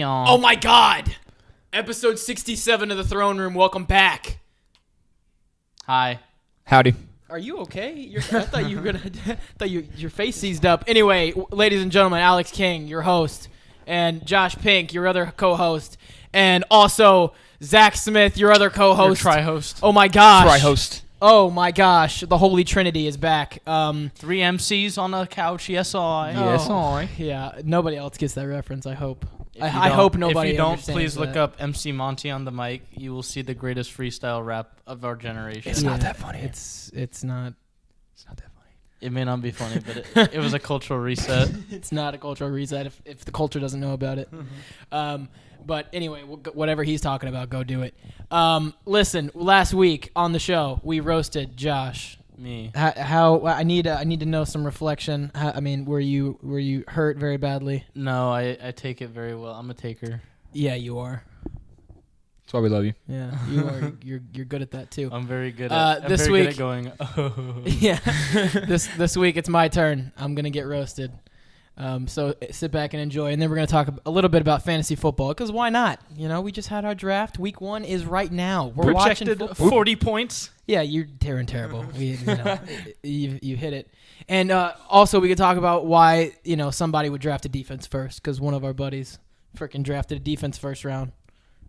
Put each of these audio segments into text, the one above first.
Meow. Oh my God! Episode 67 of the Throne Room. Welcome back. Hi. Howdy. Are you okay? I thought you were gonna. Your face seized up. Anyway, ladies and gentlemen, Alex King, your host, and Josh Pink, your other co-host, and also Zach Smith, your other co-host. Your tri-host. Oh my gosh. Tri-host. Oh my gosh, the Holy Trinity is back. 3 MCs on a couch. Yes, I. Yes, I. Yeah, nobody else gets that reference. I hope. If I hope nobody. If you don't, understands please look that. up MC Monty on the mic. You will see the greatest freestyle rap of our generation. It's not that funny. It's not. It's not that funny. It may not be funny, but it was a cultural reset. It's not a cultural reset if the culture doesn't know about it. But anyway, whatever he's talking about, go do it. Listen, last week on the show we roasted Josh. Me. How I need to know some reflection. Were you hurt very badly? No, I take it very well. I'm a taker. Yeah, you are. That's why we love you. Yeah, you are. You're good at that too. I'm very good at this very week. good at going. Oh. Yeah, this week it's my turn. I'm gonna get roasted. So sit back and enjoy, and then we're gonna talk a little bit about fantasy football because why not? You know, we just had our draft. Week 1 is right now. We're Projected watching football. 40 points. Yeah, you're terrible. You hit it. And also we could talk about why somebody would draft a defense first because one of our buddies freaking drafted a defense first round.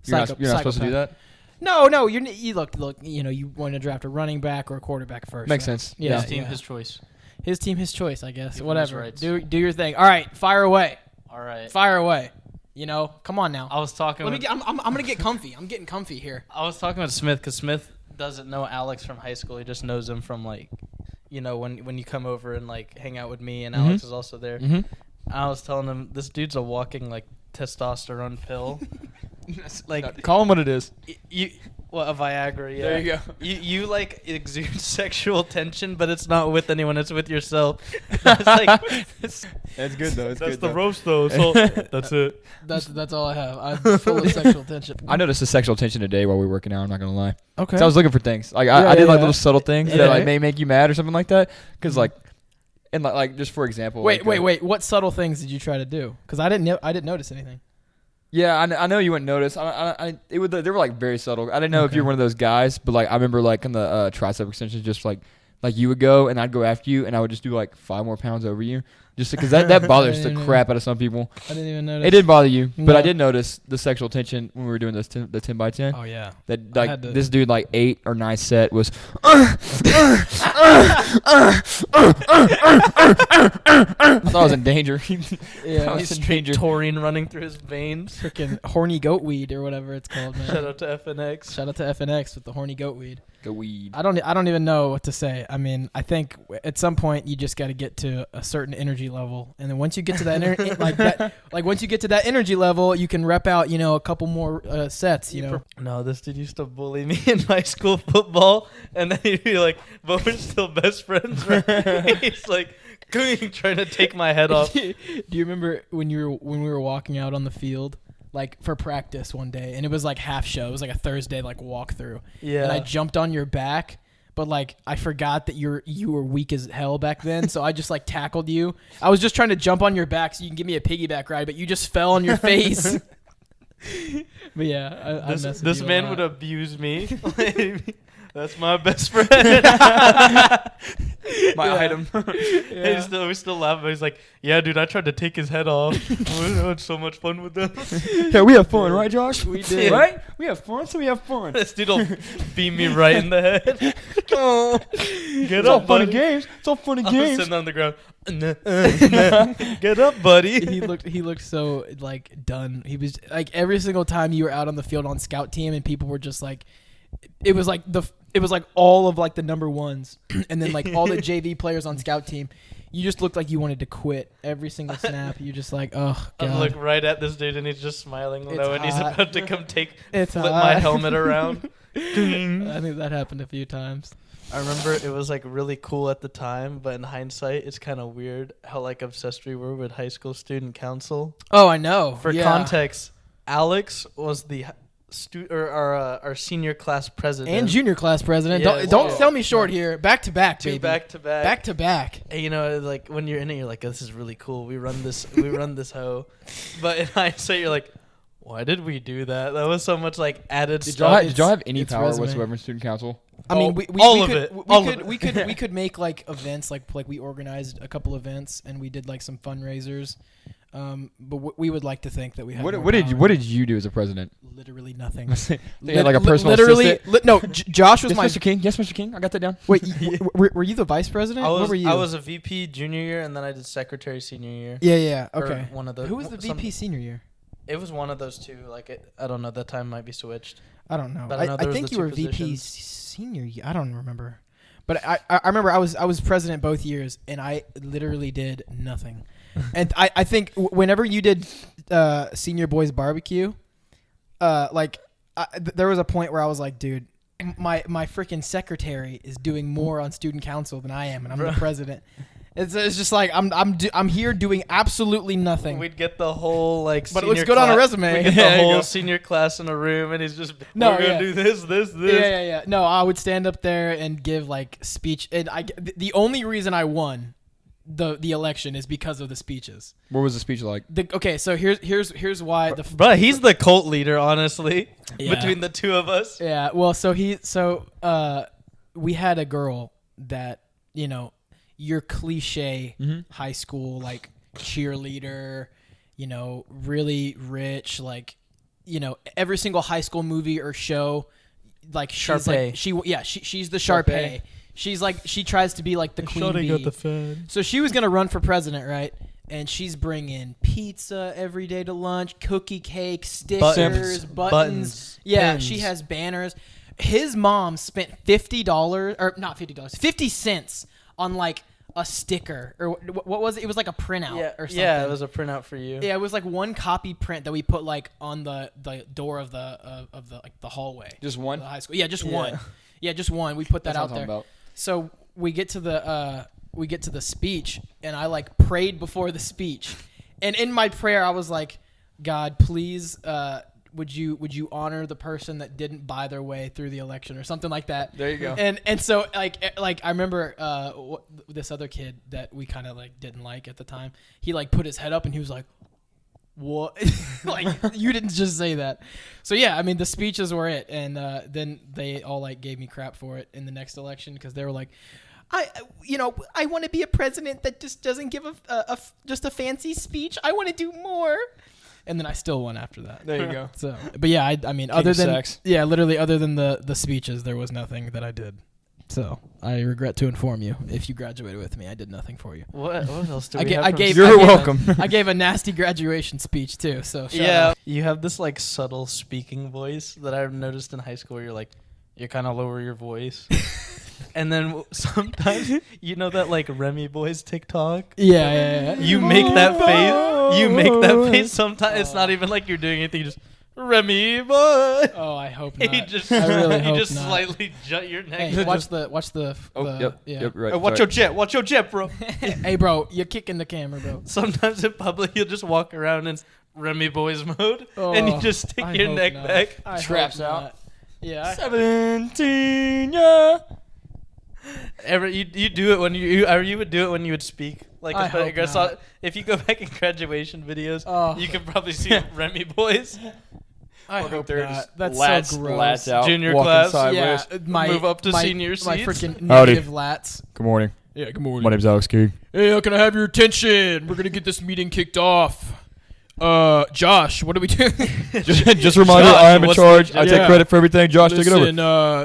You're not supposed to do that? No. You look. You want to draft a running back or a quarterback first. Makes right? sense. Yeah, His team, his choice. His team, his choice. I guess. Give him Whatever. his rights. Do your thing. All right, fire away. All right. Fire away. Come on now. I was talking. I'm gonna get comfy. I'm getting comfy here. I was talking with Smith because Smith doesn't know Alex from high school. He just knows him from when you come over and hang out with me and Alex is also there. Mm-hmm. I was telling him this dude's a walking testosterone pill. Call him what it is. A Viagra. Yeah. There you go. You exude sexual tension, but it's not with anyone. It's with yourself. It's That's good though. that's the roast though. So that's it. That's all I have. I'm full of sexual tension. I noticed the sexual tension today while we were working out. I'm not gonna lie. Okay. So I was looking for things. I did little subtle things Yeah. that may make you mad or something like that. Because and just for example. Wait. What subtle things did you try to do? Because I didn't notice anything. Yeah, I know you wouldn't notice. They were very subtle. I didn't know if you were one of those guys, but I remember in the tricep extensions, just like you would go and I'd go after you and I would just do 5 more pounds over you, just because that bothers the crap out of some people. I didn't even notice. It did bother you, but No. I did notice the sexual tension when we were doing the 10x10. Oh yeah. That this dude 8 or 9 set was. I thought I was in danger. Yeah. I was in danger. Taurine running through his veins. Freaking horny goat weed or whatever it's called, man. Shout out to FNX. Shout out to FNX with the horny goat weed. The weed. I don't even know what to say. I think at some point you just got to get to a certain energy level, and then once you get to that once you get to that energy level, you can rep out a couple more sets. No, this dude used to bully me in high school football, and then he'd be like, "But we're still best friends." Right? He's trying to take my head off. Do you remember when we were walking out on the field? For practice one day, and it was half show. It was a Thursday walkthrough. Yeah. And I jumped on your back, but I forgot that you were weak as hell back then, so I just tackled you. I was just trying to jump on your back so you can give me a piggyback ride, but you just fell on your face. But yeah, this man would abuse me. That's my best friend. My item. Yeah. We still laugh. But he's like, "Yeah, dude, I tried to take his head off. We had so much fun with them." Yeah, we have fun, right, Josh? We did. Right? We have fun, so we have fun. This dude will beam me right in the head. Oh, Get it's all up, funny buddy. games. It's all funny I was games. sitting on the ground. Get up, buddy. He looked so done. He was every single time you were out on the field on scout team, and people were just it was all of the number ones, and then all the JV players on scout team. You just looked like you wanted to quit every single snap. You're just oh God. I look right at this dude and he's just smiling It's low, and he's hot. about to come flip It's my hot. helmet around. I think that happened a few times. I remember it was really cool at the time, but in hindsight, it's kind of weird how obsessed we were with high school student council. Oh, I know. For context, Alex was the our senior class president and junior class president. Yeah, Don't sell me short here. Back to back, two baby. back to back. Back to back. And, when you're in it, you're like, oh, this is really cool. We run this hoe. But in hindsight, you're like, Why did we do that? That was so much like added Did stuff. y'all have any it's power resume. whatsoever in student council? I mean, we all we of could, it. We All of could, it. we could make like events like we organized a couple events and we did like some fundraisers. But we would like to think that we had. What did you do as a president? Literally nothing. They had like a personal literally, assistant. no. Josh was Yes, my. Mr. King. Yes, Mr. King. I got that down. Wait, were you the vice president? What were you? I was a VP junior year, and then I did secretary senior year. Yeah. Or Okay. one of the. Who was the VP senior year? It was one of those two. I don't know. That time might be switched. I don't know. But I know there was think the you two were VP positions. senior year. I don't remember. But I remember I was president both years, and I literally did nothing. And I think whenever you did senior boys barbecue, there was a point where I was like, dude, my freaking secretary is doing more on student council than I am, and I'm the president. It's just like I'm here doing absolutely nothing. We'd get the whole like. But it senior looks good on a resume. We get There the you whole go. senior class in a room, and he's just. No, We're gonna yeah. do this. Yeah. No, I would stand up there and give like speech, and the only reason I won the election is because of the speeches. What was the speech like? Okay, so here's why the. Bro, he's the cult leader, honestly. Yeah. Between the two of us. Yeah, well, we had a girl that, your cliche high school like cheerleader, really rich, like, every single high school movie or show, like she's like she's the Sharpay. She's like she tries to be like the queen bee. So she was gonna run for president, right? And she's bringing pizza every day to lunch, cookie cake, stickers, buttons. Yeah, pins. she has banners. His mom spent $50 or not $50, 50 cents on like a sticker or what was it? It was like a printout or something. Yeah, it was a printout for you. Yeah, it was like one copy print that we put like on the door of the like the hallway. Just one? The high school. Yeah, just one. Yeah, just one. We put that out there. So we get to the speech, and I like prayed before the speech, and in my prayer I was like, God, please, would you honor the person that didn't buy their way through the election or something like that. There you go. And so like I remember this other kid that we kind of like didn't like at the time. He like put his head up and he was like, what? Like, you didn't just say that. So yeah, I mean the speeches were it, and then they all like gave me crap for it in the next election because they were like, I want to be a president that just doesn't give just a fancy speech. I want to do more. And then I still won after that. There you go. So, but yeah, I mean, King other of than sex. literally other than the speeches, there was nothing that I did. So I regret to inform you, if you graduated with me, I did nothing for you. What else do I we ga- have I from gave- school? You're I gave welcome. I gave a nasty graduation speech too. So shout Yeah, out. you have this like subtle speaking voice that I've noticed in high school. You're like, you kind of lower your voice, and then sometimes that like Remy Boys TikTok. Yeah. You make that face. You make that face. Sometimes it's not even like you're doing anything. You just Remy Boy. Oh, I hope not. You just I really you hope just not. slightly jut your neck. Hey, watch the. Oh, yep, yeah. yep, right. Watch your jet. Watch your jet, bro. Hey, bro, you're kicking the camera, bro. Sometimes in public, you'll just walk around in Remy Boys mode, and you just stick I your hope neck not. back. I Traps hope out. not. Yeah. 17, yeah. You do it when you would do it when you would speak. Like I hope not. if you go back in graduation videos, Oh. you can probably see Remy Boys. I Walk up hope there, not. just That's lats, so gross. lats out, Junior walking class. sideways. Yeah, my Move up to my, senior My seats. freaking Howdy. negative lats. Good morning. Yeah, good morning. My name's Alex King. Hey, can I have your attention? We're gonna get this meeting kicked off. Josh, what are we doing? just a reminder, Josh, I am in what's charge. the- I take Yeah. credit for everything. Josh, take it over.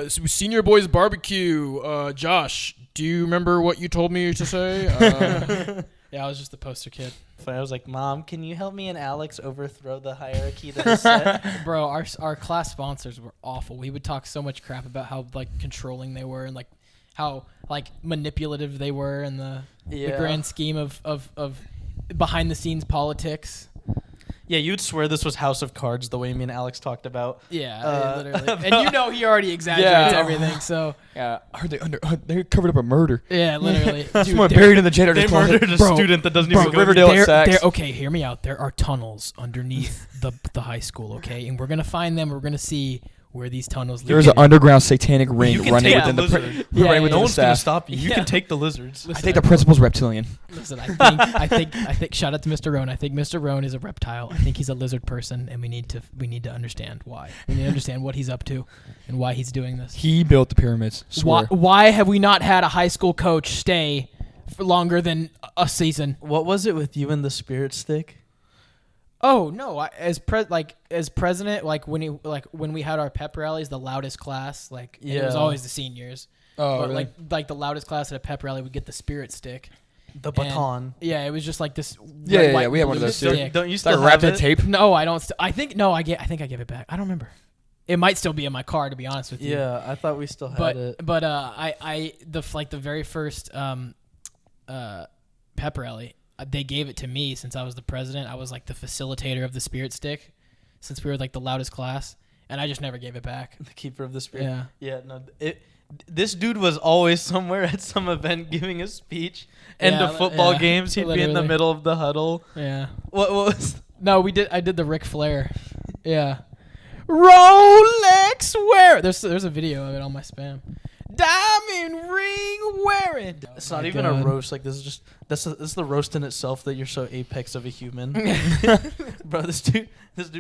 Listen, Senior Boys Barbecue. Josh, do you remember what you told me to say? Yeah, I was just the poster kid. I was like, Mom, can you help me and Alex overthrow the hierarchy that is set? Bro, our class sponsors were awful. We would talk so much crap about how like controlling they were and like how like manipulative they were in the grand scheme of behind the scenes politics. Yeah, you'd swear this was House of Cards the way me and Alex talked about. Yeah, literally. And he already exaggerates everything. So Yeah, I heard they covered up a murder. yeah, literally. Someone Dude, buried in the They janitor's closet. murdered a Bro, student that doesn't bro, even go Riverdale to at Saks. okay, hear me out. There are tunnels underneath the high school, okay? And we're going to find them. We're going to see where these tunnels lead. There's an underground satanic ring You can running take within the the lizard. Yeah, running yeah, within No the one's gonna staff. stop you. You Yeah. can take the lizards. I think the principal's reptilian. Listen, I think. Shout out to Mr. Roan. I think Mr. Roan is a reptile. I think he's a lizard person, and we need to understand why. We need to understand what he's up to, and why he's doing this. He built the pyramids. Why, Swear. why have we not had a high school coach stay for longer than a season? What was it with you and the spirit stick? Oh no! As president, when we had our pep rallies, the loudest class, and it was Yeah. always the seniors. Oh, But really? like the loudest class at a pep rally would get the spirit stick. The baton. Yeah, it was just like this. Yeah, white we had one of blue those too. stick. Don't you It's like still wrapped have in it? tape. No, I don't. I think I gave it back. I don't remember. It might still be in my car, to be honest with you. Yeah, I thought we still had it. But the very first pep rally, they gave it to me since I was the president. I was like the facilitator of the spirit stick, since we were like the loudest class, and I just never gave it back. The keeper of the spirit. Yeah. Yeah, no. This dude was always somewhere at some event giving a speech. End Yeah, of football yeah, games, he'd be in the literally. middle of the huddle. Yeah. What was? No, I did the Ric Flair. Yeah. Rolex wear. There's a video of it on my spam. Diamond ring wearing. It's Oh not my even God. a roast. Like this is just this is the roast in itself that you're so apex of a human, bro. This dude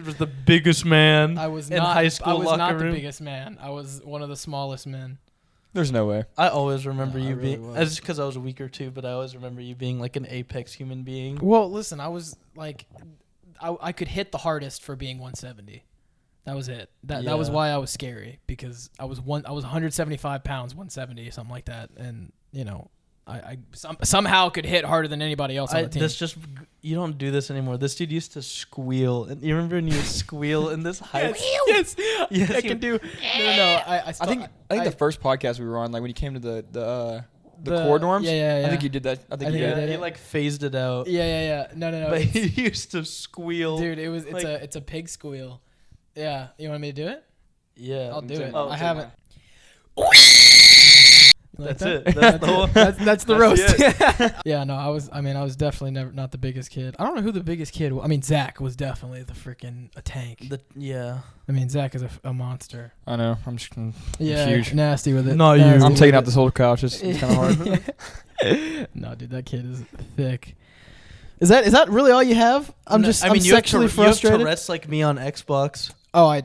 was the biggest man. I was in not high school I was locker not room. the biggest man. I was one of the smallest men. There's no way. I always remember No, I you really being. was. That's just because I was weaker too, but I always remember you being like an apex human being. Well, listen, I was like, I could hit the hardest for being 170. That was it. That was Yeah. why I was scary, because I was 175 pounds, 170, something like that, and I somehow could hit harder than anybody else on the team. That's just you don't do this anymore. This dude used to squeal, and you remember when you would squeal in this high? yes, Yes, I you- can do. No. I I think the first podcast we were on, like when you came to the The- core dorms. yeah. I think you did that. I think you think I did. did he it. like phased it out. Yeah. No. But it's- he used to squeal. Dude, it's like- it's a pig squeal. Yeah, you want me to do it? Yeah, I'll do take it. mine. I haven't. You like That's that? it. That's the one. That's the That's roast. Yeah, no, I was definitely never not the biggest kid. I don't know who the biggest kid was. I mean, Zach was definitely a tank. Yeah. I mean, Zach is a monster. I know. I'm just. Yeah, huge. nasty with it. No, you. Nasty I'm with taking out it. this whole couch. It's kind of hard. No, dude, that kid is thick. Is that really all you have? I'm you sexually have frustrated. Tourette's like me on Xbox. Oh, I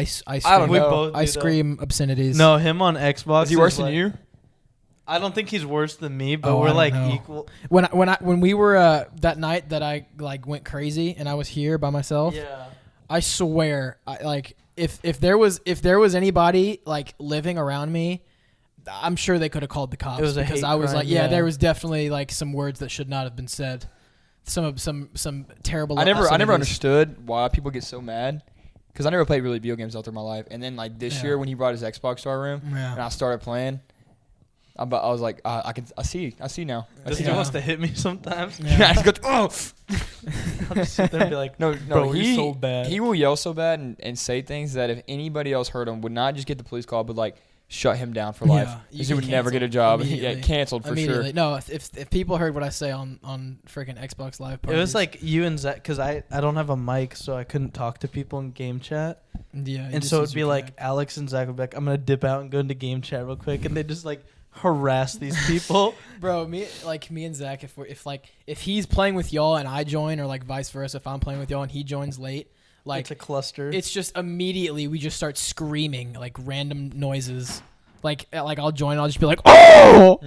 scream. I don't We know. both. I do that. scream obscenities. No, him on Xbox. Is he worse than like- you? I don't think he's worse than me, but Oh, I we're don't like know. equal. When we were that night that I like went crazy and I was here by myself, Yeah. I swear, if there was anybody like living around me, I'm sure they could have called the cops. It was a because hate I was crime, like, yeah, yeah. there was definitely like some words that should not have been said. Some terrible. I never obscenities. understood why people get so mad. Because I never played really video games out through my life. And then like this Yeah. year when he brought his Xbox to our room and Yeah. I started playing, I was like, I see now. I This see dude now. wants to hit me sometimes. Yeah, I just go, oh. I'll just sit there and be like, No, bro, he's so bad. He will yell so bad and say things that if anybody else heard him, would not just get the police call, but like shut him down for life. Yeah, you Because he get would never get a canceled job. immediately. Yeah, canceled for Immediately. sure. No, if people heard what I say on freaking Xbox Live It parties, was like you and Zach, because I don't have a mic, so I couldn't talk to people in game chat. yeah, And so it'd be like Alex and Zach would be like, I'm going to dip out and go into game chat real quick. And they just like harass these people. Bro, me and Zach, if he's playing with y'all and I join, or like vice versa, if I'm playing with y'all and he joins late, like it's a cluster. it's just immediately we just start screaming like random noises. Like I'll join, I'll just be like, oh,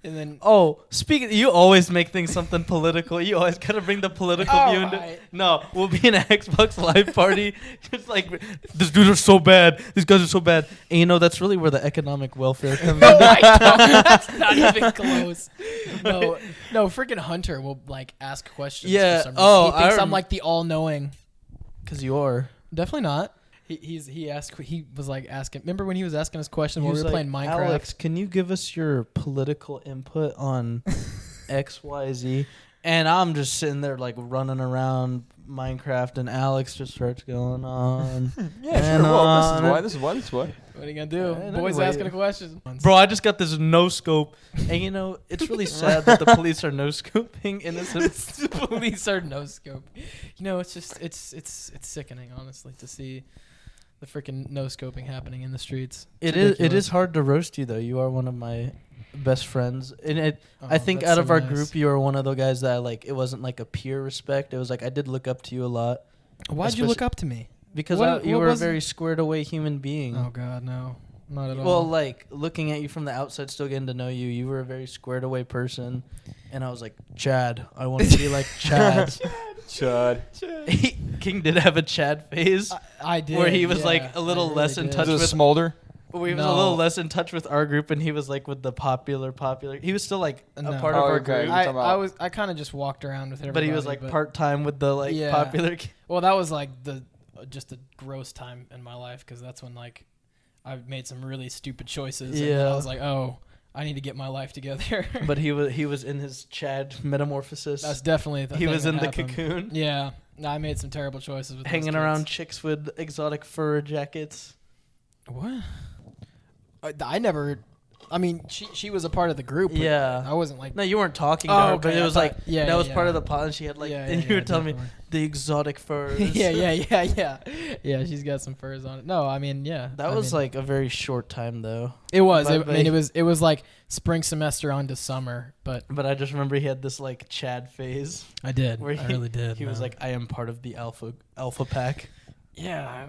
and then Oh, speaking, you always make things something political. You always gotta bring the political All view into. right. No, we'll be in an Xbox Live party. Just like these dudes are so bad. These guys are so bad. And that's really where the economic welfare comes in. that's not even close. No, freaking Hunter will like ask questions. Yeah, For some reason. oh, he thinks I I'm like the all-knowing. Because you are. Definitely not. He was like asking. Remember when he was asking us questions He while we was were like, playing Minecraft? Alex, can you give us your political input on XYZ? And I'm just sitting there like running around Minecraft, and Alex just starts going on. Yeah, and sure. Well, on. this is why. What are you gonna do? And Boys anyway- asking a question. Bro, I just got this no scope, and it's really sad that the police are no scoping innocent. The police are no scope. It's just it's sickening, honestly, to see the freaking no scoping happening in the streets. It is hard to roast you though. You are one of my best friends, and I think that's out of so our nice. group, you are one of the guys that like. It wasn't like a peer respect. It was like I did look up to you a lot Why'd you look up to me? because you what were a was it? very squared away human being. Oh God, no, not at all. Well, like looking at you from the outside, still getting to know you, you were a very squared away person, and I was like, Chad, I want to be like Chad. Chud. King did have a Chad phase I did. where he was yeah, like a little I less really in did. touch Was it with. smolder? We was a No. little less in touch with our group, and he was like with the popular. He was still like a No. part of Oh, our okay. group, I kind of just walked around with everybody. but he was like part time with the like Yeah. popular. Well, that was like just a gross time in my life because that's when like I made some really stupid choices. And then Yeah. I was like, oh, I need to get my life together. But he was in his Chad metamorphosis. That's definitely the he thing was that in the happened. cocoon, Yeah, I made some terrible choices with those hanging kids. around chicks with exotic fur jackets. What? I never. I mean, she was a part of the group. But Yeah. I wasn't like. No, you weren't talking to Oh, her, but okay, it I was thought- like yeah, that yeah, was part yeah. of the pod, and she had like, Yeah, and yeah, you were yeah, telling me definitely. the exotic furs. yeah. She's got some furs on it. No, I mean, yeah. That was like a very short time though. It was. but I mean, it was like spring semester on to summer, but But I just remember he had this like Chad phase I did. where I really did. He was man. like, I am part of the alpha pack. Yeah,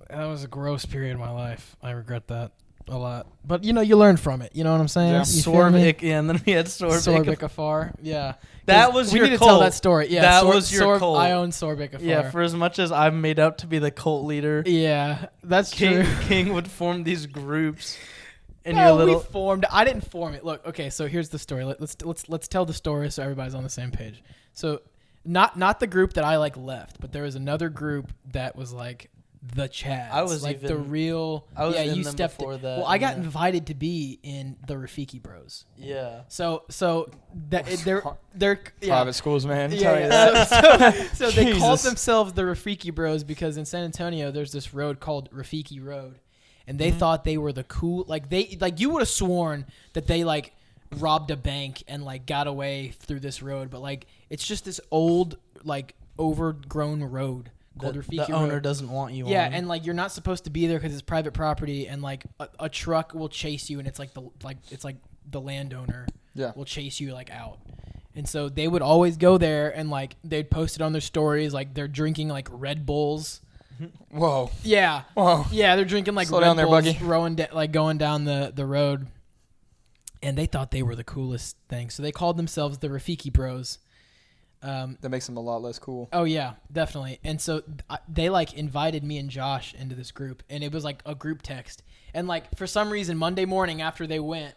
that was a gross period of my life. I regret that a lot. But you learn from it. You know what I'm saying? Yeah. You feel Sorb me? Ik, yeah, and then we had Sorb Ik. Sorbic Yeah. That 'Cause was we your need to tell cult. that story. Yeah, That was your cult. I own Sorbic Yeah, for as much as I'm made out to be the cult leader, Yeah, that's King true. King would form these groups, and No, your little we formed. I didn't form it. Look, okay. So here's the story. Let's tell the story so everybody's on the same page. So, not the group that I like left, but there was another group that was like the Chads. I was like the even- real. I was yeah, in you them stepped before in. that, Well, I got yeah. invited to be in the Rafiki Bros. yeah. So that they're yeah. Private schools, man. Yeah, Tell you yeah. that. So they called Jesus. themselves the Rafiki Bros because in San Antonio there's this road called Rafiki Road, and they thought they were the cool. Like you would have sworn that they like robbed a bank and like got away through this road, but like it's just this old like overgrown road called Rafiki The owner Road. doesn't want you Yeah, on. and like you're not supposed to be there because it's private property, and like a truck will chase you, and it's like the landowner Yeah. will chase you like out. And so they would always go there and like they'd post it on their stories like they're drinking like Red Bulls. Whoa. Yeah. Whoa. Yeah, they're drinking like Slow Red down there, Bulls, Buggy. like going down the road. And they thought they were the coolest thing. So they called themselves the Rafiki Bros. That makes them a lot less cool. Oh yeah, definitely. And so they like invited me and Josh into this group, and it was like a group text. And like for some reason, Monday morning after they went,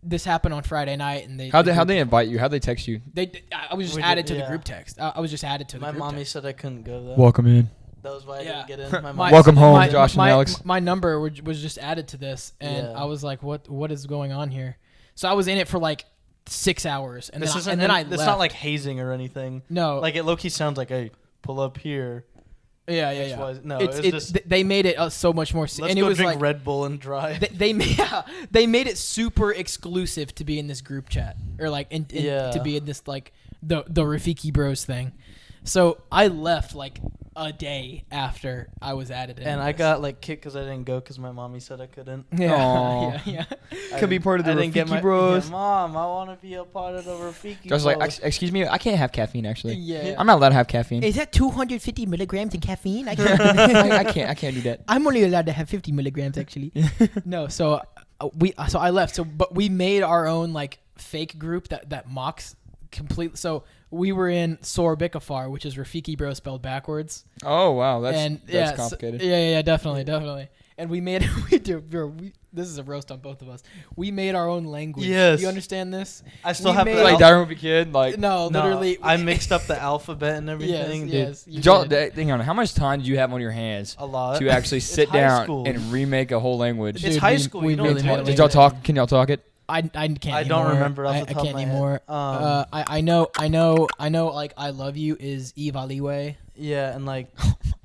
this happened on Friday night, and How'd they invite you? How'd they text you? I was just We added did- to the yeah. group text. I was just added to the My group mommy text. said I couldn't go though. Welcome in. That was why I Yeah. didn't get in. My mom Welcome said- home, Josh and Alex. My number was just added to this, and Yeah. I was like, "What is going on here?" So I was in it for like 6 hours, and This then isn't. and then I It's left. not like hazing or anything. no, Like it low-key sounds like, hey, pull up here. yeah. XY. No, it's it's just they made it so much more. let's and go it was drink like Red Bull and drive. they made it super exclusive to be in this group chat or like Yeah. to be in this like the Rafiki Bros thing. So I left like a day after I was added in. And I got like kicked because I didn't go because my mommy said I couldn't. yeah, Aw. yeah. Could be part of the I didn't get Rafiki Bros. Yeah, Mom, I want to be a part of the Rafiki Josh was like, Bros. excuse me, I can't have caffeine actually. Yeah. I'm not allowed to have caffeine. Is that 250 milligrams in caffeine? I can't. I can't do that. I'm only allowed to have 50 milligrams actually. No, so I left. So but we made our own like fake group that mocks complete. So we were in Sorbicafar, which is Rafiki Bro spelled backwards. Oh wow, that's yeah, complicated. Yeah, definitely. And we made this is a roast on both of us. We made our own language. Yes. Do you understand this? I still we have made- the Like al- Diary of a Kid, like No, No, literally. I mixed up the alphabet and everything. Yes, dude. you y'all, did. hang on, how much time do you have on your hands A lot. to actually It's sit high down school. and remake a whole language? It's Dude, high we- school. we You don't really talk made to it. Did y'all talk? Can y'all talk it? I can't I anymore. don't remember off the I top can't of my anymore. head. I know. Like I love you is Eve Aliwe. Yeah, and like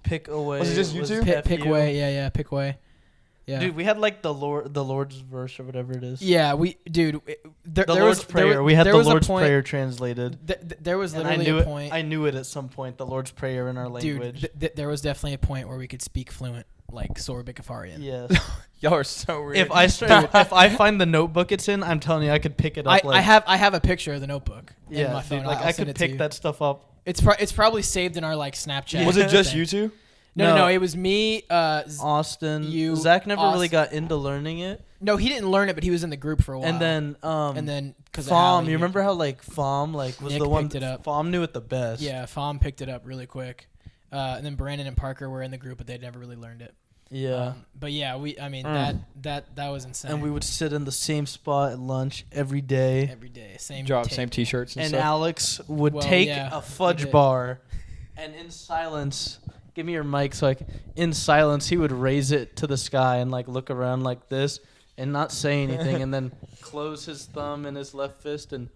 pick away. Was it just you two? Pick way. Yeah. Pick way. Yeah. Dude, we had like the Lord's verse or whatever it is. Yeah, there The there Lord's was, Prayer. There, We had there the was Lord's a point, Prayer translated. There was And literally a point. I knew it at some point. The Lord's Prayer in our language. Dude, there was definitely a point where we could speak fluent, like Sorbet Kafarian. Yes. Y'all are so weird. if I find the notebook it's in, I'm telling you, I could pick it up. I have a picture of the notebook in Yeah, my phone. dude, like I'll I send could it to pick you. that stuff up. It's probably saved in our like Snapchat. Was it just thing. you two? No. It was me. Austin, you, Zach never really Austin. got into learning it. No, he didn't learn it, but he was in the group for a while. And then because Fom, you remember how like Fom like was Nick the one picked it up. Fom knew it the best. Yeah, Fom picked it up really quick. And then Brandon and Parker were in the group, but they'd never really learned it. Yeah. But yeah, that was insane. And we would sit in the same spot at lunch every day. every day, same Drop tape. same T-shirts and And stuff. Alex would Well, take yeah, a he fudge did. bar and in silence, give me your mic so in silence he would raise it to the sky and like look around like this and not say anything and then close his thumb in his left fist and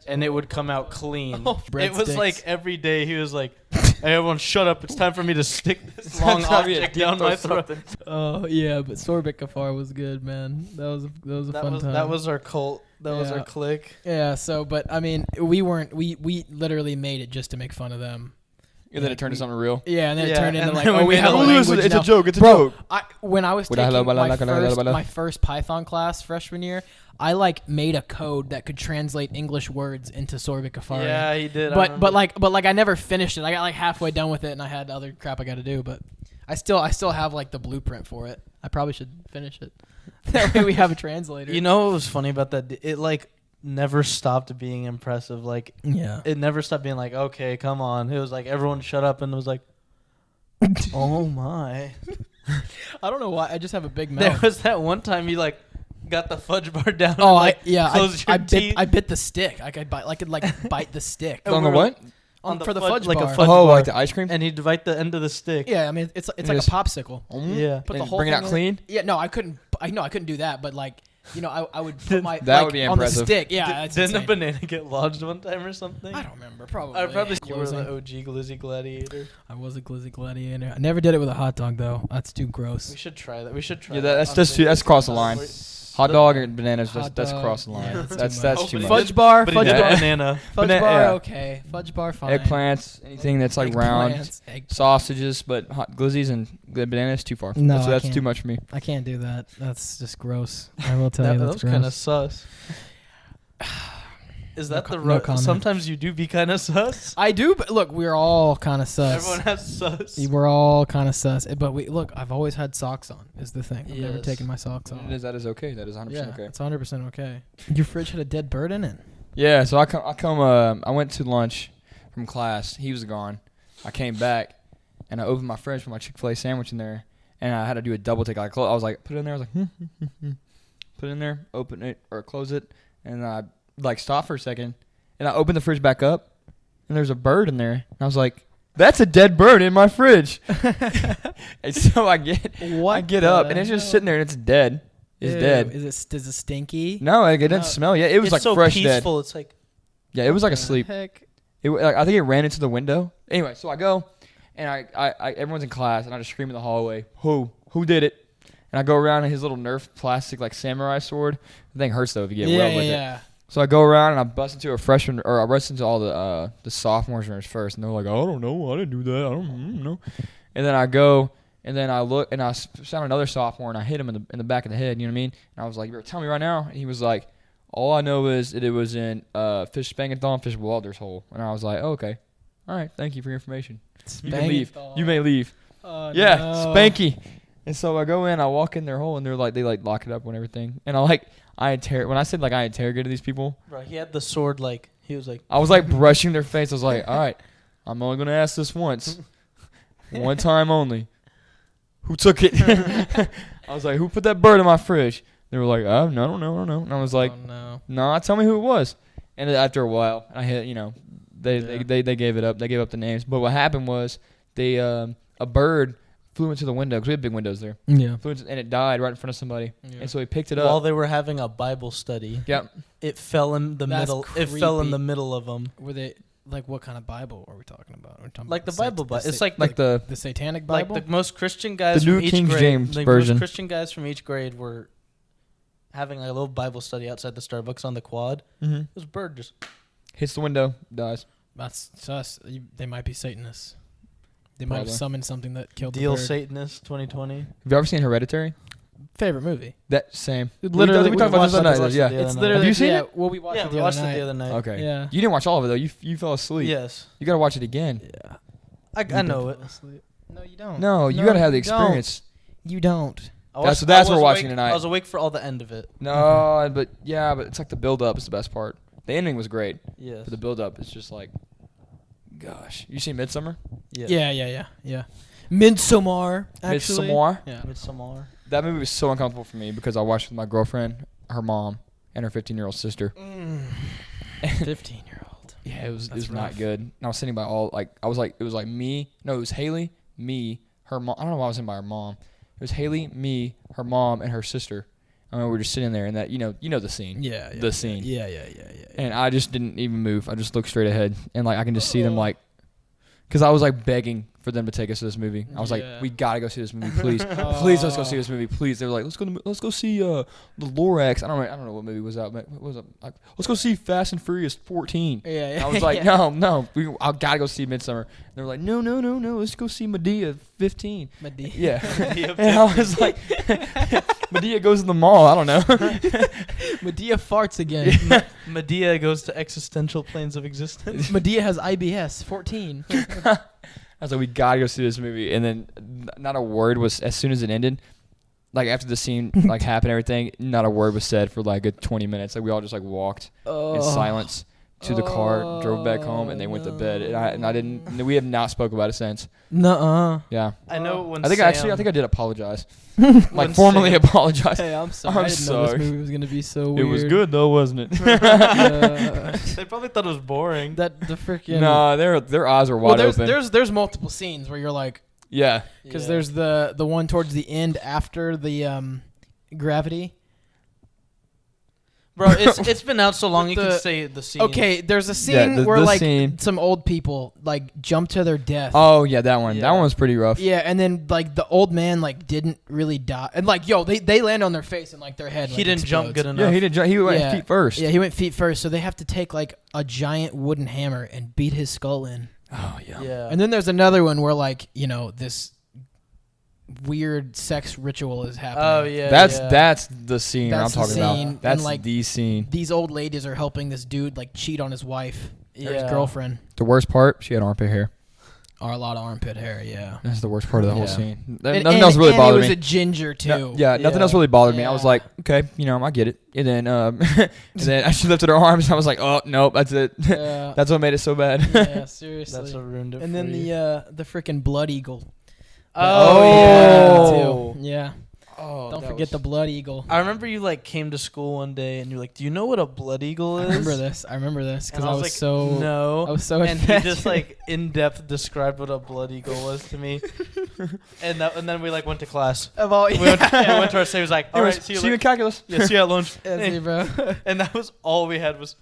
and it would come out clean. It was breadsticks. like every day he was like, "Hey, everyone, shut up! It's time for me to stick this long It's time for you to object dip down or my throat." something. Oh yeah, but Sorbet Kafar was good, man. That was a fun time. That was our cult. That was our Yeah. clique. Yeah. So, but I mean, we literally made it just to make fun of them. And then it turned to something real. Yeah, and then it Yeah, turned into and like, then we we made have it a like, language it's now. a joke. It's a Bro, joke. when I was Wala, taking wala, my wala, wala. my first Python class freshman year, I like made a code that could translate English words into Sorbet Kafarian. Yeah, he did. But like I never finished it. I got like halfway done with it, and I had other crap I got to do. But I still have like the blueprint for it. I probably should finish it. That way we have a translator. you know what was funny about that? It like never stopped being impressive. Like Yeah. it never stopped being like, okay, come on. It was like everyone shut up and it was like, oh my. I don't know why. I just have a big There mouth. was that one time you like got the fudge bar down. Oh, and, like, closed your I teeth. bit the stick. I could bite the stick. On the what? For the fudge like bar. a fudge Oh, bar. like the ice cream? And he'd bite the end of the stick. Yeah, I mean it's like a Just- popsicle. Yeah. Put the And whole bring it thing out in. clean? Yeah, no, I couldn't do that, but like, I would put my That like, would be on the impressive. stick. Yeah, that's Didn't a insane. banana get lodged one time or something? I don't remember. Probably. I probably you were Closing. the OG Glizzy Gladiator. I was a glizzy gladiator. I never did it with a hot dog though. That's too gross. We should try that. We should try Yeah, that. that's on just too, video that's cross the sometime. line. Hot dog and bananas, Hot that's dog, cross the line. yeah, that's that's too much. much. Fudge bar, But fudge he did bar, banana. fudge Banana- bar. yeah. Okay, fudge bar fine. Eggplants, anything that's like round, Eggplants, sausages, but hot glizzies and good bananas too far. No, I that's can't. too much for me. I can't do that. That's just gross. I will tell That, you that that's was gross. kind of sus. Is that no comment. Sometimes you do be kind of sus. I do, but look, we're all kind of sus. Everyone has sus. We're all kind of sus. But look, I've always had socks on. Is the thing. I've never Yes. taken my socks off. That is okay. That is 100% Yeah, okay. it's 100% okay. Your fridge had a dead bird in it. Yeah, so I went to lunch from class. He was gone. I came back and I opened my fridge for my Chick-fil-A sandwich in there, and I had to do a double take. I was like, put it in there. I was like, put it in there, open it or close it, and I like stopped for a second, and I opened the fridge back up, and there's a bird in there, and I was like, that's a dead bird in my fridge. And so I get up, and it's just sitting there, and it's dead. It's Ew, dead. Is it stinky? No, like, it didn't No, smell yet. It was It's like so fresh dead. peaceful. It's like Yeah, it was like What the asleep. Heck? Like, I think it ran into the window. Anyway, so I go, and I everyone's in class, and I just scream in the hallway, Who did it? And I go around in his little Nerf plastic like samurai sword. The thing hurts though if you get wet with it. Yeah. So I go around and I bust into a freshman, or I bust into all the sophomores first, and they're like, I don't know, I didn't do that, I don't know. And then I go, and then I look, and I found another sophomore, and I hit him in the back of the head. You know what I mean? And I was like, you better tell me right now. And he was like, all I know is that it was in Fish Spangathon, Fish Walder's hole. And I was like, oh, okay, all right, thank you for your information. You can leave. You may leave. Oh, Yeah, no. Spanky. And so I go in, I walk in their hole, and they lock it up and everything. And when I said I interrogated these people, bro. He had the sword like he was like. I was like brushing their face. I was like, all right, I'm only gonna ask this once, one time only. Who took it? I was like, who put that bird in my fridge? They were like, oh, no, I don't know. And I was like, Oh, no. nah, tell me who it was. And then after a while, I hit, they gave it up. They gave up the names. But what happened was a bird flew into the window, because we have big windows there. Yeah. And it died right in front of somebody. Yeah. And so he picked it While up. they were having a Bible study, Yep. it fell in the That's middle. It fell in creepy. the middle of them. Were they Like what kind of Bible are we talking about? We're talking Like about the Bible, but it's like the the Satanic Bible. like the most Christian guys The New from each King grade. James the version. most Christian guys from each grade were having like a little Bible study outside the Starbucks on the quad. Mm-hmm. This bird just Hits the window, dies. That's sus. They might be Satanists. They might have Probably. summoned something that killed deal the bird. Satanist 2020. Have you ever seen Hereditary? Favorite movie. That same. Literally, we talked about this watched the it other night. Yeah. the other It's night. literally Have you seen yeah, it? Well, we watched Yeah, it we the watched other it night. the other night. Okay. Yeah. You didn't watch all of it though. You fell asleep. Yes, You gotta watch it again. Yeah. I know it. No, you don't. No, you gotta have the you don't. experience. You don't. That's I what was we're watching awake- tonight. I was awake for all the end of it. No, but it's like the build up is the best part. The ending was great, Yes. but the build up is just like, gosh. You seen Midsummer? Yeah. Midsommar. Actually. Midsommar? Yeah. Midsommar. That movie was so uncomfortable for me because I watched it with my girlfriend, her mom, and her 15-year-old sister. 15-year-old. Yeah, it was That's not rough. good. And I was sitting by it was like me. No, it was Haley, me, her mom. I don't know why I was sitting by her mom. It was Haley, me, her mom, and her sister. And we were just sitting there, and that you know the scene. Yeah. The scene. Yeah. And I just didn't even move. I just looked straight ahead, and like I can just see them like, because I was like begging for them to take us to this movie. I was like, Yeah. we gotta go see this movie, please, please let's go see this movie, please. They were like, let's go see the Lorax. I don't know what movie was out. What was it? Like, let's go see Fast and Furious 14. Yeah. And I was like, no, I gotta go see Midsummer. And they were like, no, let's go see Medea 15. Medea. Yeah, and I was like, Medea goes to the mall. I don't know. Medea farts again. Medea goes to existential planes of existence. Medea has IBS 14. I was like, we gotta go see this movie, and then not a word was as soon as it ended. Like after the scene like happened, everything, not a word was said for like a 20 minutes. Like we all just like walked in silence to the car, drove back home, and they went to bed. And I didn't. We have not spoke about it since. Nuh-uh. Yeah, I know when I think Sam, I did apologize. when Like formally Sam- apologize. Hey, I'm sorry. I'm I didn't know this sorry. movie was gonna be so It weird. was good though, wasn't it? They probably thought it was boring. That the freaking. No, their eyes were wide open. There's multiple scenes where you're like, Yeah. because there's the one towards the end after the gravity. Bro, it's been out so long you The- can say the scene. Okay, there's a scene Yeah, where the like scene. some old people like jump to their death. Oh yeah, that one. That Yeah. one was pretty rough. Yeah, and then like the old man like didn't really die, and like they land on their face and like their head. He like, didn't jump explodes. good enough. Yeah, he did. He went Yeah. feet first. Yeah, he went feet first, so they have to take like a giant wooden hammer and beat his skull in. Oh yeah. Yeah. And then there's another one where like this weird sex ritual is happening. Oh yeah. That's the scene That's I'm the talking scene, about. That's and, like, the scene. These old ladies are helping this dude like cheat on his wife or his Yeah. girlfriend. The worst part, she had armpit hair. Or a lot of armpit hair, yeah. That's the worst part of the whole Yeah. scene. And- Nothing else really and bothered he was me. a ginger too. Nothing else Yeah. really bothered me. I was Yeah. like, okay, I get it. And then, and then she lifted her arms, and I was like, oh nope, that's it. Yeah. That's what made it so bad. Yeah, seriously. That's what ruined it. And for then you. the freaking blood eagle. Oh, yeah, yeah. too. Yeah. Oh, Don't forget the blood eagle. I remember you like came to school one day and you're like, "Do you know what a blood eagle is?" I remember this because And I was like, so no. I was so and he just infatuated. like in depth described what a blood eagle was to me. and then we like went to class. of all We went to our state. He was like, "All Anyways, right, see you see you in later. calculus. Yeah, see you at lunch." Yeah, see, bro. And that was all we had was,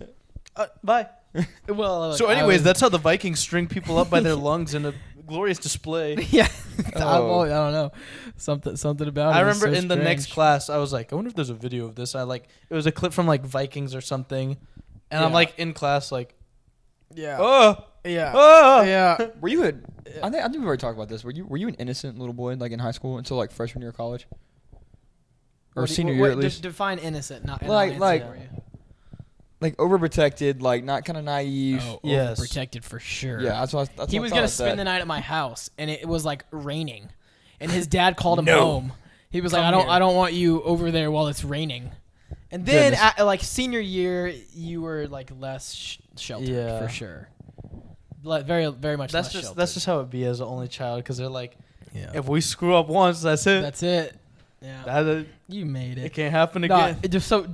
bye. Well, So, anyways, that's how the Vikings string people up by their lungs in a glorious display. yeah. Oh. I don't know, something about it. I is remember so in the next strange. class, I was like, I wonder if there's a video of this. It was a clip from like Vikings or something, and I'm Yeah. like in class, like, Yeah. oh, Yeah. oh, Yeah. Were you I think we've already talked about this. Were you an innocent little boy like in high school until like freshman year of college, or What do you- senior what- year at least? Define innocent, not Like- innocent like- for you. Like overprotected, like not kind of naive. Oh, Yes. overprotected for sure. Yeah, that's what. That's He what was I gonna thought spend that. the night at my house, and it was like raining, and his dad called him No. home. He was like, Come "I don't, here. I don't want you over there while it's raining." And then, Goodness. like senior year, you were like less sheltered Yeah. for sure. Very, very much. That's less just sheltered. that's just how it be as an only child, because they're like, yeah. if we screw up once, that's it. That's it. Yeah, That you made it it. can't happen No, again. it just so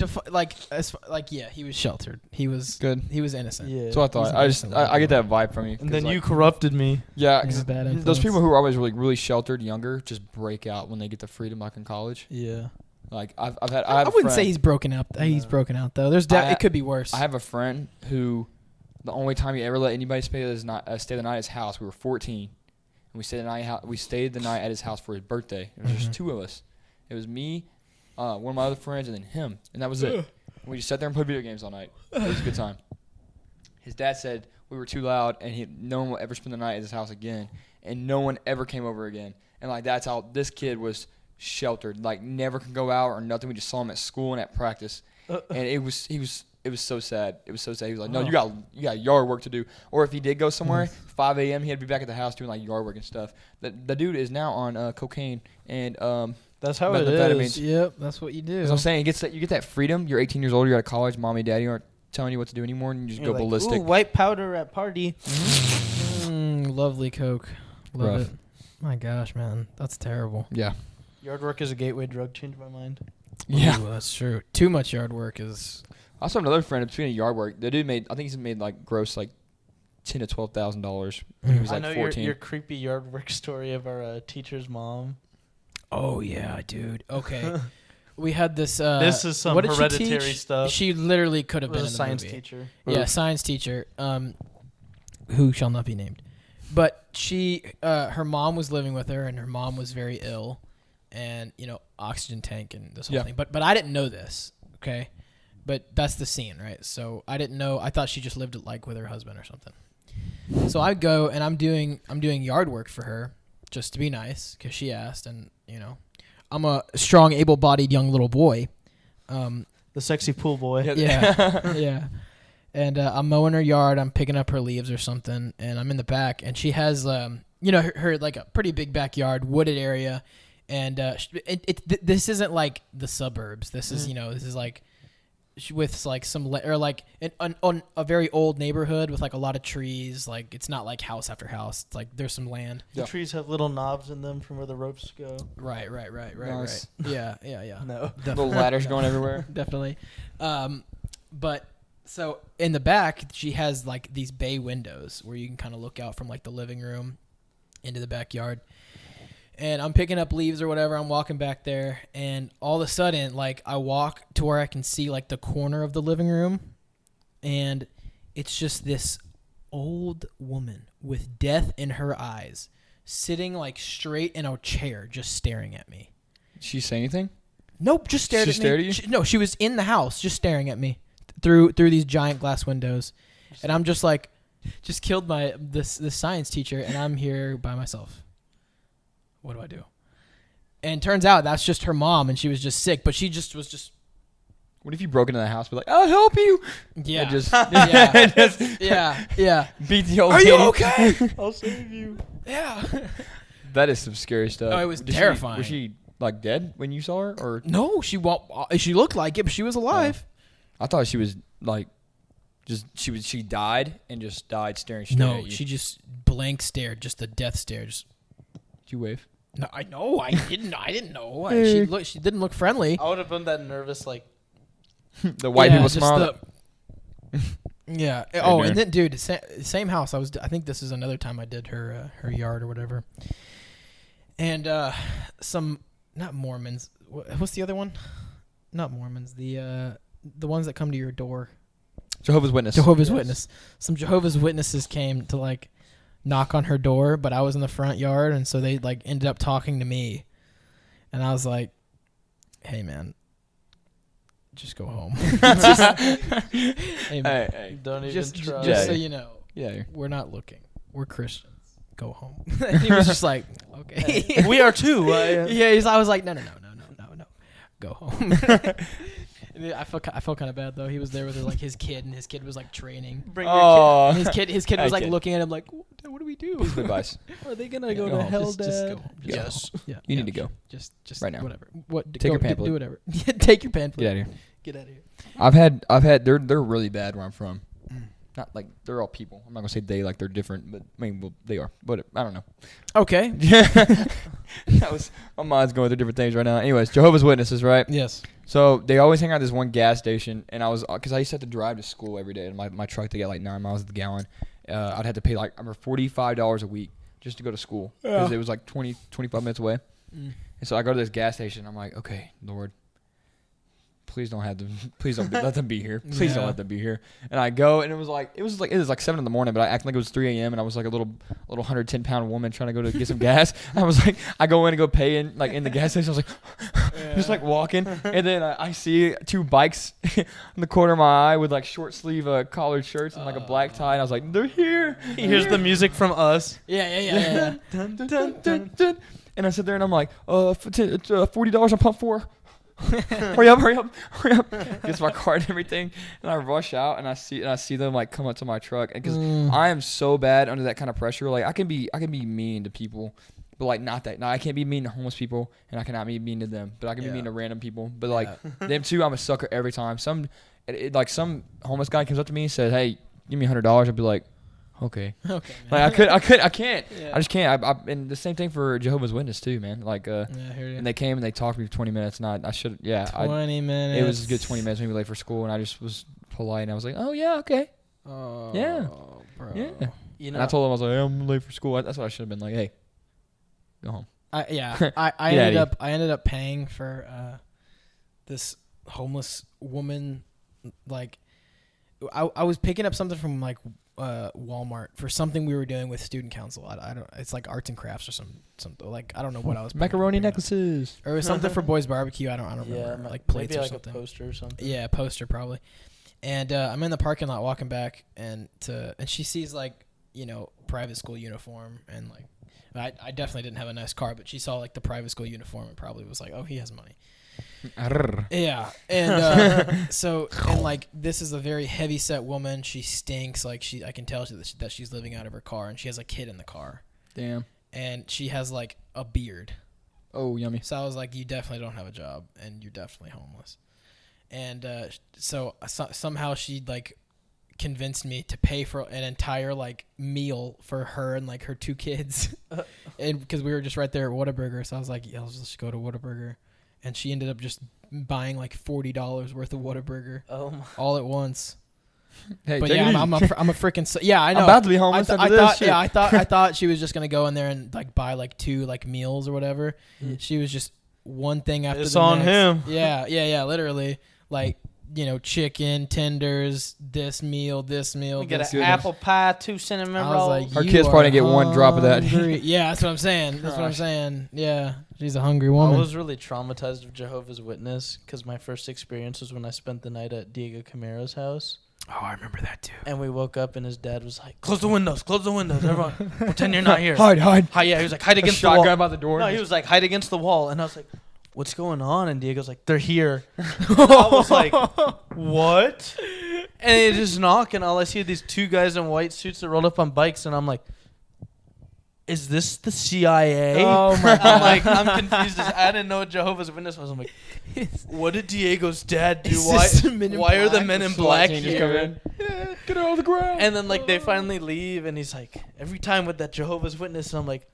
yeah, he was sheltered. He was Good. He was innocent. Yeah. That's what I thought. He's I just innocent I get that vibe from you. And 'cause, then like, you corrupted me. Yeah, He's 'cause a bad those influence. people who are always really sheltered, younger, just break out when they get the freedom, like in college. Yeah. Like I I have a wouldn't friend- say he's broken out. He's No. broken out though. There's I- it could be worse. I have a friend who, The only time he ever let anybody stay the night at his house, we were 14, and we stayed the night at his house for his birthday. It was just two of us. It was me, one of my other friends, and then him, and that was it. We just sat there and played video games all night. It was a good time. His dad said we were too loud, and no one will ever spend the night at his house again, and no one ever came over again. And like that's how this kid was sheltered, like never could go out or nothing. We just saw him at school and at practice, and it was so sad. It was so sad. He was like, no, you got yard work to do. Or if he did go somewhere, 5 a.m. he had to be back at the house doing like yard work and stuff. The dude is now on cocaine and that's how it is. Yep, that's what you do. As I'm saying, you get that freedom. You're 18 years old. You're out of college. Mommy, and daddy aren't telling you what to do anymore, and you just go ballistic. Ooh, white powder at party. Lovely Coke. Love Rough. it. My gosh, man, that's terrible. Yeah. Yard work is a gateway drug. Changed my mind. Yeah. Ooh, that's true. Too much yard work is. I also have another friend. Speaking of yard work, the dude I think he's made like gross like $10,000 to $12,000 when he was I like know 14. your creepy yard work story of our teacher's mom. Oh yeah, dude. Okay, we had this. This is some what did hereditary she teach? stuff. She literally could have was been a in the science movie. teacher. Yeah, science teacher. Who shall not be named. But she, her mom was living with her, and her mom was very ill, and oxygen tank and this whole thing. But I didn't know this. Okay, but that's the scene, right? So I didn't know. I thought she just lived like with her husband or something. So I go and I'm doing yard work for her just to be nice because she asked, and I'm a strong, able-bodied young little boy. The sexy pool boy. Yeah, yeah. And I'm mowing her yard. I'm picking up her leaves or something, and I'm in the back. And she has, her like a pretty big backyard, wooded area. And this isn't like the suburbs. This is, this is like with like some or like on a very old neighborhood with like a lot of trees. Like it's not like house after house. It's like there's some land. The trees have little knobs in them from where the ropes go. Right. Nice. Yeah. No. Little ladders going everywhere. Definitely. But so in the back, she has like these bay windows where you can kind of look out from like the living room into the backyard. And I'm picking up leaves or whatever. I'm walking back there, and all of a sudden, like I walk to where I can see like the corner of the living room, and it's just this old woman with death in her eyes, sitting like straight in a chair, just staring at me. Did she say anything? Nope, just stared at me. Stared at you? She was in the house, just staring at me through these giant glass windows, and I'm just like, just killed this science teacher, and I'm here by myself. What do I do? And turns out that's just her mom, and she was just sick, but she just was just. What if you broke into the house and be like, I'll help you? Yeah. And just, yeah. beat the old Are you lady. okay? I'll save you. Yeah. That is some scary stuff. Oh, it was terrifying. Was she like dead when you saw her? Or No, she looked like it, but she was alive. I thought she was like, she died and just died staring straight at No, you. she just blank stared, just the death stare. Just. Did you wave? No, I know. I didn't know. She didn't look friendly. I would have been that nervous, like. The white people smile. Yeah. Right Oh, there. and then, dude, same house. I think this is another time I did her yard or whatever. And not Mormons. What's the other one? Not Mormons. The ones that come to your door. Jehovah's Witness. Jehovah's Witness. Some Jehovah's Witnesses came to like knock on her door, but I was in the front yard, and so they like ended up talking to me, and I was like, "Hey, man, just go home." Hey, man, Hey. Don't even just try. just so you know, Yeah. we're not looking. We're Christians. Go home. And he was just like, "Okay." We are too. Yeah, I was like, no, go home. I felt kind of bad though. He was there with his kid, and his kid was like training. Bring Oh. And his kid was like kid. looking at him like, what do we do? Piece of advice. Are they gonna Yeah, go go to home. hell, Just Dad? go home. Yes. Yeah. You need to go. Just Right now. Whatever. What? Take your pamphlet. Do whatever. Take your pamphlet. Get out of here. Get out of here. I've had they're really bad where I'm from. Not like they're all people. I'm not gonna say they like they're different, but I mean, well, they are. But I don't know. Okay. My mind's going through different things right now. Anyways, Jehovah's Witnesses, right? Yes. So they always hang out at this one gas station, and because I used to have to drive to school every day in my truck to get like 9 miles at the gallon. I'd have to pay like $45 a week just to go to school because it was like 25 minutes away. And so I go to this gas station. I'm like, okay, Lord, please don't have them. Please don't let them be here. Please don't let them be here. And I go, and it was like 7 in the morning, but I acted like it was 3 a.m. and I was like a little 110-pound woman trying to go to get some gas. I was like, I go in and go pay in the gas station. I was like, just like walking, and then I see 2 bikes in the corner of my eye with like short sleeve collared shirts and like a black tie, and I was like, they're here. Here's the music from Us. Yeah. Dun, dun, dun, dun. And I sit there and I'm like, it's $40 on pump 4. hurry up. Gets my card and everything, and I rush out and I see them like come up to my truck, because I am so bad under that kind of pressure. Like I can be mean to people, but like not that. No, I can't be mean to homeless people, and I cannot be mean to them, but I can be mean to random people. But like them too, I'm a sucker every time. Some homeless guy comes up to me and says, "Hey, give me $100." I'll be like, okay. Man. Like I can't. Yeah. I just can't. And the same thing for Jehovah's Witness too, man. Like and they came and they talked to me for 20 minutes, and I should 20 minutes. It was a good 20 minutes, maybe late for school, and I just was polite, and I was like, oh yeah, okay. Oh yeah. Bro. Yeah. You know, and I told him, I was like, hey, I'm late for school. That's what I should have been like, hey, go home. I ended up paying for this homeless woman. Like I was picking up something from like Walmart for something we were doing with student council. I don't. It's like arts and crafts or something. Like I don't know what I was. Macaroni necklaces. Or it was something for boys barbecue. I don't remember. Like plates maybe or like something. A poster or something. Yeah, poster probably. And I'm in the parking lot walking back, and she sees like private school uniform, and like I definitely didn't have a nice car, but she saw like the private school uniform and probably was like, oh, he has money. Yeah, and and like this is a very heavy set woman. She stinks. Like I can tell that she's living out of her car, and she has a kid in the car. Damn. And she has like a beard. Oh, yummy. So I was like, you definitely don't have a job, and you're definitely homeless. And so somehow she like convinced me to pay for an entire like meal for her and like her 2 kids, and because we were just right there at Whataburger, so I was like, yeah, let's just go to Whataburger. And she ended up just buying like $40 worth of Whataburger all at once. Hey, but yeah, I'm a freaking I know. I'm about to be homeless after this shit. Yeah, I thought she was just gonna go in there and like buy like 2 like meals or whatever. She was just one thing after it's the on next. him. Yeah, literally like chicken tenders, this meal. We get an apple pie, 2 cinnamon rolls. Like, her kids probably get 1 drop of that. Yeah, that's what I'm saying. Yeah, she's a hungry woman. I was really traumatized of Jehovah's Witness because my first experience was when I spent the night at Diego Camaro's house. Oh, I remember that too. And we woke up and his dad was like, close the windows, everyone. Pretend you're not here. Hide. Yeah, he was like, hide against the wall. Shotgun by the door. No, he was like, hide against the wall. And I was like, what's going on? And Diego's like, they're here. And I was like, what? And they just knock, and all I see are these 2 guys in white suits that rolled up on bikes, and I'm like, is this the CIA? Oh my God. I'm confused. I didn't know what Jehovah's Witness was. I'm like, what did Diego's dad do? Why are the men in black here? Yeah, get out of the ground. And then like they finally leave, and he's like, every time with that Jehovah's Witness, and I'm like,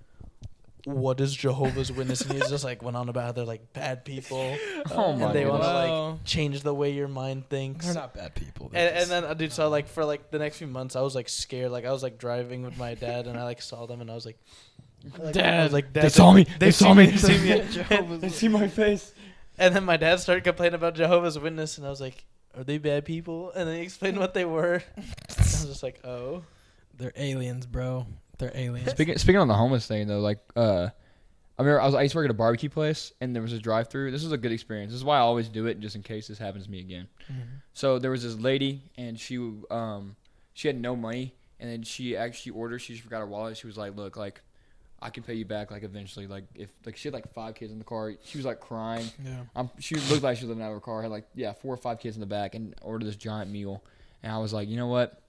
what is Jehovah's Witness? And he's just like went on about how they're like bad people. Oh my and they want to Wow. like change the way your mind thinks. They're not bad people. And then, dude, so like for like the next few months, I was like scared. Like I was like driving with my dad, and I like saw them, and I was like, Dad. I was like, Dad, They saw me. They saw me. They see my face. And then my dad started complaining about Jehovah's Witness, and I was like, are they bad people? And then he explained what they were. I was just like, oh, they're aliens, bro. They're aliens. Speaking on the homeless thing though, like I remember I used to work at a barbecue place, and there was a drive-through. This was a good experience. This is why I always do it, just in case this happens to me again. Mm-hmm. So there was this lady, and she had no money, and then she actually ordered. She just forgot her wallet. She was like, "Look, like I can pay you back, like eventually. Like if like she had like 5 kids in the car. She was like crying. Yeah. She looked like she was living out of her car. Had like 4 or 5 kids in the back, and ordered this giant meal. And I was like, you know what?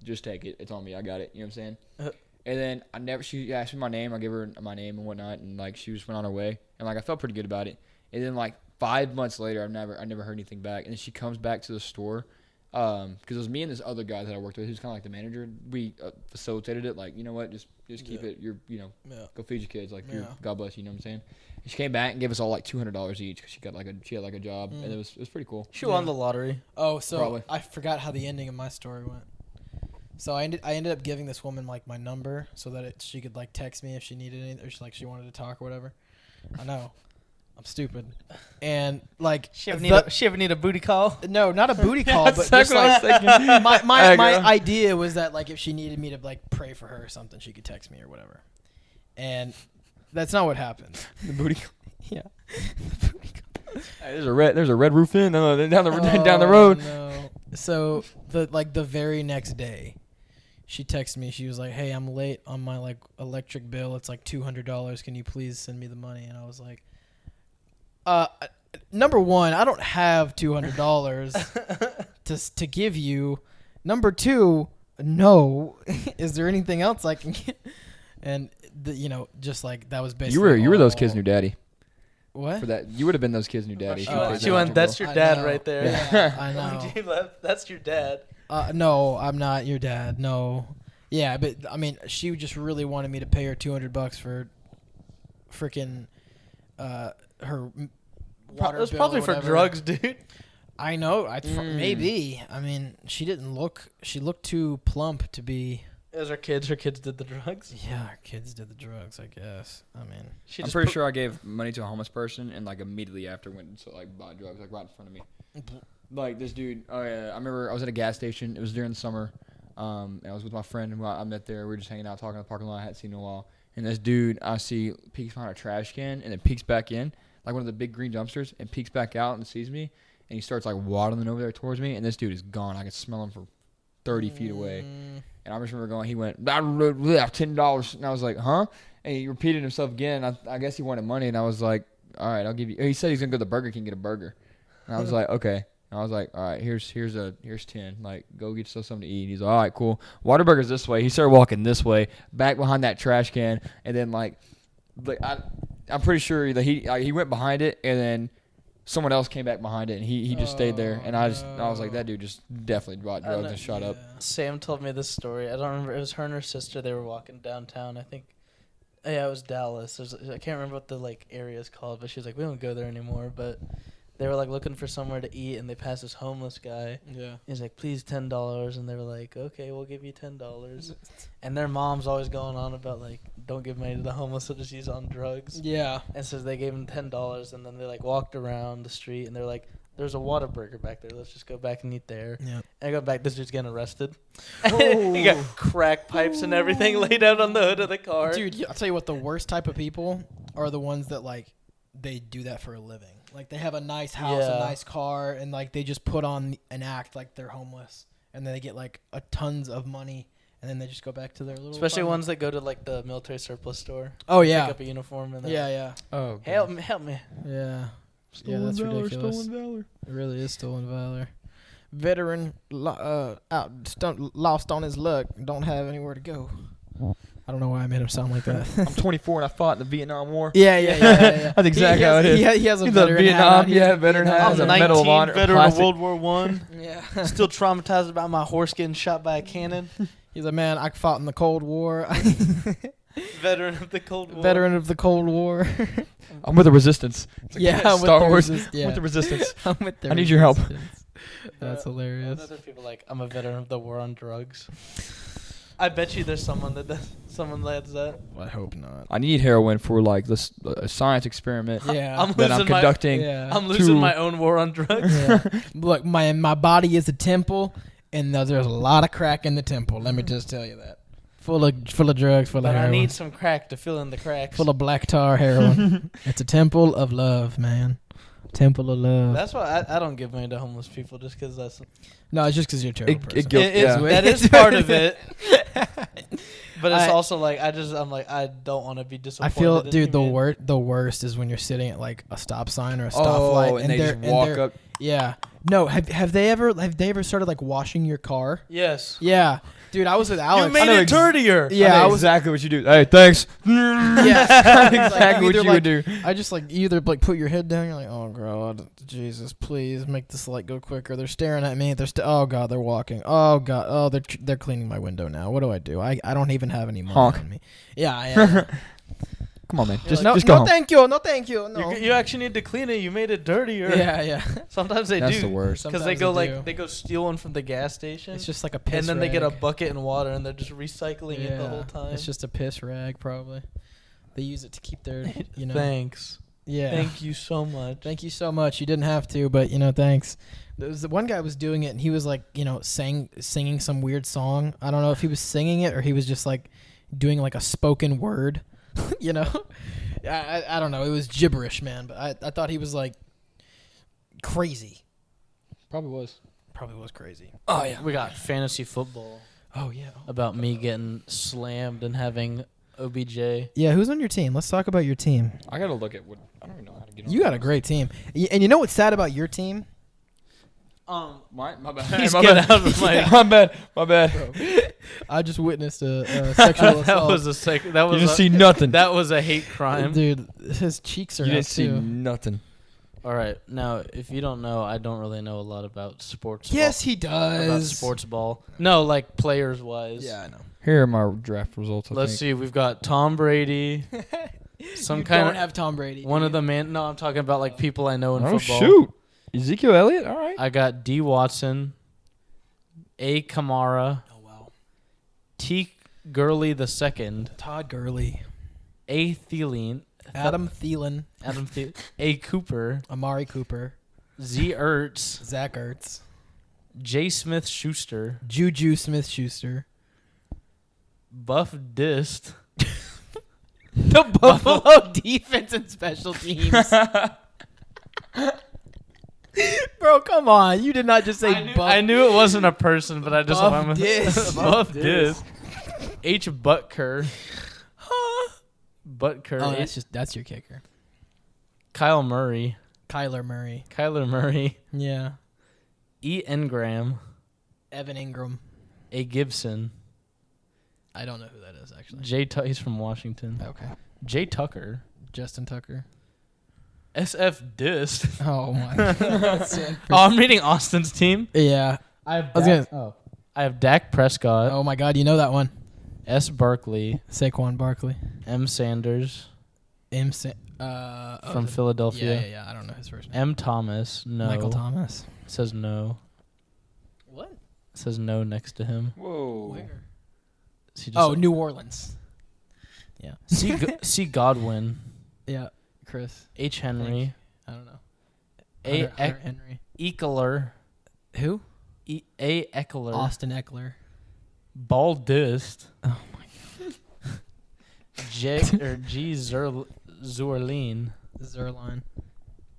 Just take it. It's on me. I got it. You know what I'm saying? And then she asked me my name. I gave her my name and whatnot, and like she just went on her way. And like I felt pretty good about it. And then like 5 months later, I never heard anything back. And then she comes back to the store, because it was me and this other guy that I worked with, who's kind of like the manager. We facilitated it. Like, you know what, just keep it. You're go feed your kids. Like, God bless you. You know what I'm saying? And she came back and gave us all like $200 each because she had like a job, and it was pretty cool. she won the lottery. Oh, so Probably. I forgot how the ending of my story went. So I ended up giving this woman like my number so that she could like text me if she needed anything, or she wanted to talk or whatever. I know. I'm stupid. And like She ever need a booty call? no, not a booty call, but That's just what I was like thinking. my Girl. idea was that like if she needed me to like pray for her or something, she could text me or whatever. And that's not what happened. The booty. Yeah. Hey, there's a red roof down the road. No. So the very next day, she texted me. She was like, "Hey, I'm late on my like electric bill. It's like $200. Can you please send me the money?" And I was like, number one, I don't have $200 to give you. Number two, no. Is there anything else I can get?" And just like that was basically You were those kids' new daddy. What? For that, you would have been those kids' new daddy. She went, "That's your dad right there." Yeah, I know. She left, "That's your dad." No, I'm not your dad. No. Yeah, but I mean, she just really wanted me to pay her $200 for freaking her water It was bill probably or for whatever. drugs, dude. I know. Maybe. I mean, she didn't look. She looked too plump to be. It was her kids. Her kids did the drugs. Yeah, her kids did the drugs. I guess. I mean, I'm pretty sure I gave money to a homeless person and like immediately after went and bought drugs like right in front of me. Like this dude. Oh yeah, I remember I was at a gas station. It was during the summer. And I was with my friend who I met there. We were just hanging out, talking in the parking lot. I hadn't seen in a while. And this dude I see peeks behind a trash can and then peeks back in, like one of the big green dumpsters, and peeks back out and sees me. And he starts like waddling over there towards me. And this dude is gone. I can smell him from 30 feet away. And I just remember going, he went, $10. And I was like, huh? And he repeated himself again. I guess he wanted money. And I was like, all right, I'll give you. He said he's going to go to the Burger King and get a burger. And I was like, okay. And I was like, all right, here's 10. Like, go get yourself something to eat. He's like, all right, cool. Whataburger's this way. He started walking this way, back behind that trash can. And then, I'm pretty sure that he went behind it, and then someone else came back behind it, and he just stayed there. And I was like, that dude just definitely bought drugs and shot up. Sam told me this story. I don't remember. It was her and her sister. They were walking downtown. I think. Yeah, it was Dallas. I can't remember what the area is called, but she was like, "We don't go there anymore." But they were like looking for somewhere to eat, and they passed this homeless guy. Yeah. He's like, "Please, $10," and they were like, "Okay, we'll give you $10." And their mom's always going on about like, don't give money to the homeless, so just use it on drugs. Yeah. And so they gave him $10, and then they like walked around the street, and they're like, "There's a Whataburger back there. Let's just go back and eat there." Yeah. And I go back. This dude's getting arrested. He got crack pipes and everything laid out on the hood of the car. Dude, I'll tell you what. The worst type of people are the ones that like they do that for a living. Like they have a nice house, a nice car, and like they just put on an act like they're homeless, and then they get like a tons of money, and then they just go back to their little. Especially apartment. ones that go to like the military surplus store. Oh yeah. Pick up a uniform and Yeah. Oh, help me. Yeah. Stolen that's valor, ridiculous. stolen valor. It really is stolen valor. Veteran lost on his luck. Don't have anywhere to go. I don't know why I made him sound like that. I'm 24 and I fought in the Vietnam War. Yeah. That's exactly how it is. He has a He's veteran hat Vietnam. on. Yeah, veteran hat. I'm Has a 19, Medal of Honor. veteran of plastic. World War One. Yeah. Still traumatized about my horse getting shot by a cannon. He's a man. I fought in the Cold War. Veteran of the Cold War. Veteran of the Cold War. I'm with the resistance. Yeah, I'm with Star the Wars. yeah. I'm with the resistance. I'm with the I need your help. resistance. That's hilarious. Other people like, I'm a veteran of the war on drugs. I bet you there's someone that does that. I hope not. I need heroin for like this science experiment Yeah. I'm that I'm losing my conducting. Yeah. I'm losing to- my own war on drugs. Yeah. Look, my body is a temple, and there's a lot of crack in the temple. Let me just tell you that. Full of drugs, full of But I heroin. need some crack to fill in the cracks. Full of black tar heroin. It's a temple of love, man. Temple of love. That's why I don't give money to homeless people, just because that's No, it's just because you're a terrible person. that is part of it. But it's also like I'm like I don't want to be I disappointed. feel, in dude, you, the worst is when you're sitting at like a stop sign or a stoplight, Oh, and they just walk up. Yeah. No, have they ever started like washing your car? Yes. Yeah. Dude, I was with Alex. You made it dirtier. Yeah, I I know was exactly what you do. Hey, thanks. Yeah, exactly what you would do. I just like either like put your head down. You're like, oh god, Jesus, please make this light go quicker. They're staring at me. Oh god, they're walking. Oh god, oh they're cleaning my window now. What do? I don't even have any money Honk. on me. Yeah. Come on, man. You're Just like, go home. Thank you. No, thank you. No. You actually need to clean it. You made it dirtier. Yeah. Sometimes they That's do. the worst. Because they Sometimes go do. they go steal one from the gas station. It's just like a piss and then they get a rag. bucket and water and they're just recycling it the whole time. It's just a piss rag, probably. They use it to keep their, Thanks. Yeah. Thank you so much. Thank you so much. You didn't have to, but thanks. There was the one guy was doing it, and he was like, singing some weird song. I don't know if he was singing it or he was just like doing like a spoken word. I don't know. It was gibberish, man. But I thought he was like crazy. Probably was. Probably was crazy. Oh yeah, we got fantasy football Oh yeah. about me getting slammed and having OBJ. Yeah. Who's on your team? Let's talk about your team. I gotta look at what. I don't even know how to get on. You got a great team, and you know what's sad about your team? My bad. He's my getting bad. out of my. My bad. I just witnessed a sexual assault. That was a that You was didn't a, see nothing. that was a hate crime. Dude, his cheeks are You out didn't see too. nothing. All right, now if you don't know, I don't really know a lot about sports. Yes, he about does. sports ball. No, like players wise. Yeah, I know. Here are my draft results. Let's see. We've got Tom Brady. Some you kind don't of have Tom Brady. one of dude. the No, I'm talking about like people I know in Oh football. shoot, Ezekiel Elliott. All right. I got D Watson, A Kamara, Oh wow. T Gurley the second, Todd Gurley, A Thielen, Adam Thielen, A Cooper, Amari Cooper, Z Ertz, Zach Ertz, J Smith Schuster, Juju Smith-Schuster. Buff Dist, The Buffalo defense and special teams. Bro, come on. You did not just say I knew it wasn't a person, but I just Buff went with Dis. Buff Dis. H Butker. Butker. Oh, H- that's your kicker. Kyle Murray. Kyler Murray. Kyler Murray. Yeah. E Engram. Evan Ingram. A Gibson. I don't know who that is actually. He's from Washington. Okay. J Tucker. Justin Tucker. SF Dist. Oh my. Oh, I'm reading Austin's team. Yeah. I was have Dak Prescott. Oh my God, you know that one. S Barkley. Saquon Barkley. M Sanders from Philadelphia. Yeah. I don't know his first name. M Thomas. No. Michael Thomas. It says no. What? It says no next to him. Whoa. Where? He just Oh, New Orleans. Yeah. C Godwin. Yeah. Chris. H Henry. I don't know. A Hunter Henry. Eckler. Who? A Eckler. Austin Eckler. Ball Dist. Oh my G Zurline. Zerline.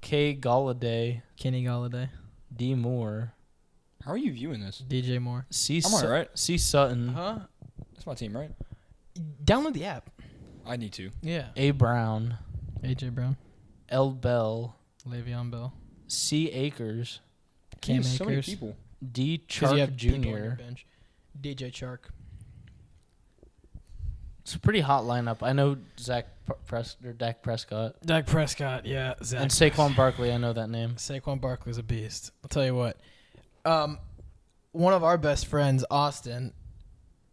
K Galladay. Kenny Galladay. D Moore. How are you viewing this? DJ Moore. C I'm alright, right? C Sutton. Huh? That's my team, right? Download the app. I need to. Yeah. A Brown. AJ Brown. L Bell. Le'Veon Bell. C Akers. Cam Jeez, so many Akers. people. D 'Cause you have Chark people on your Jr. bench. DJ Chark. It's a pretty hot lineup. I know Dak Prescott Dak Prescott. Yeah. Zach. and Saquon Barkley. I know that name. Saquon Barkley's a beast. I'll tell you what. One of our best friends, Austin,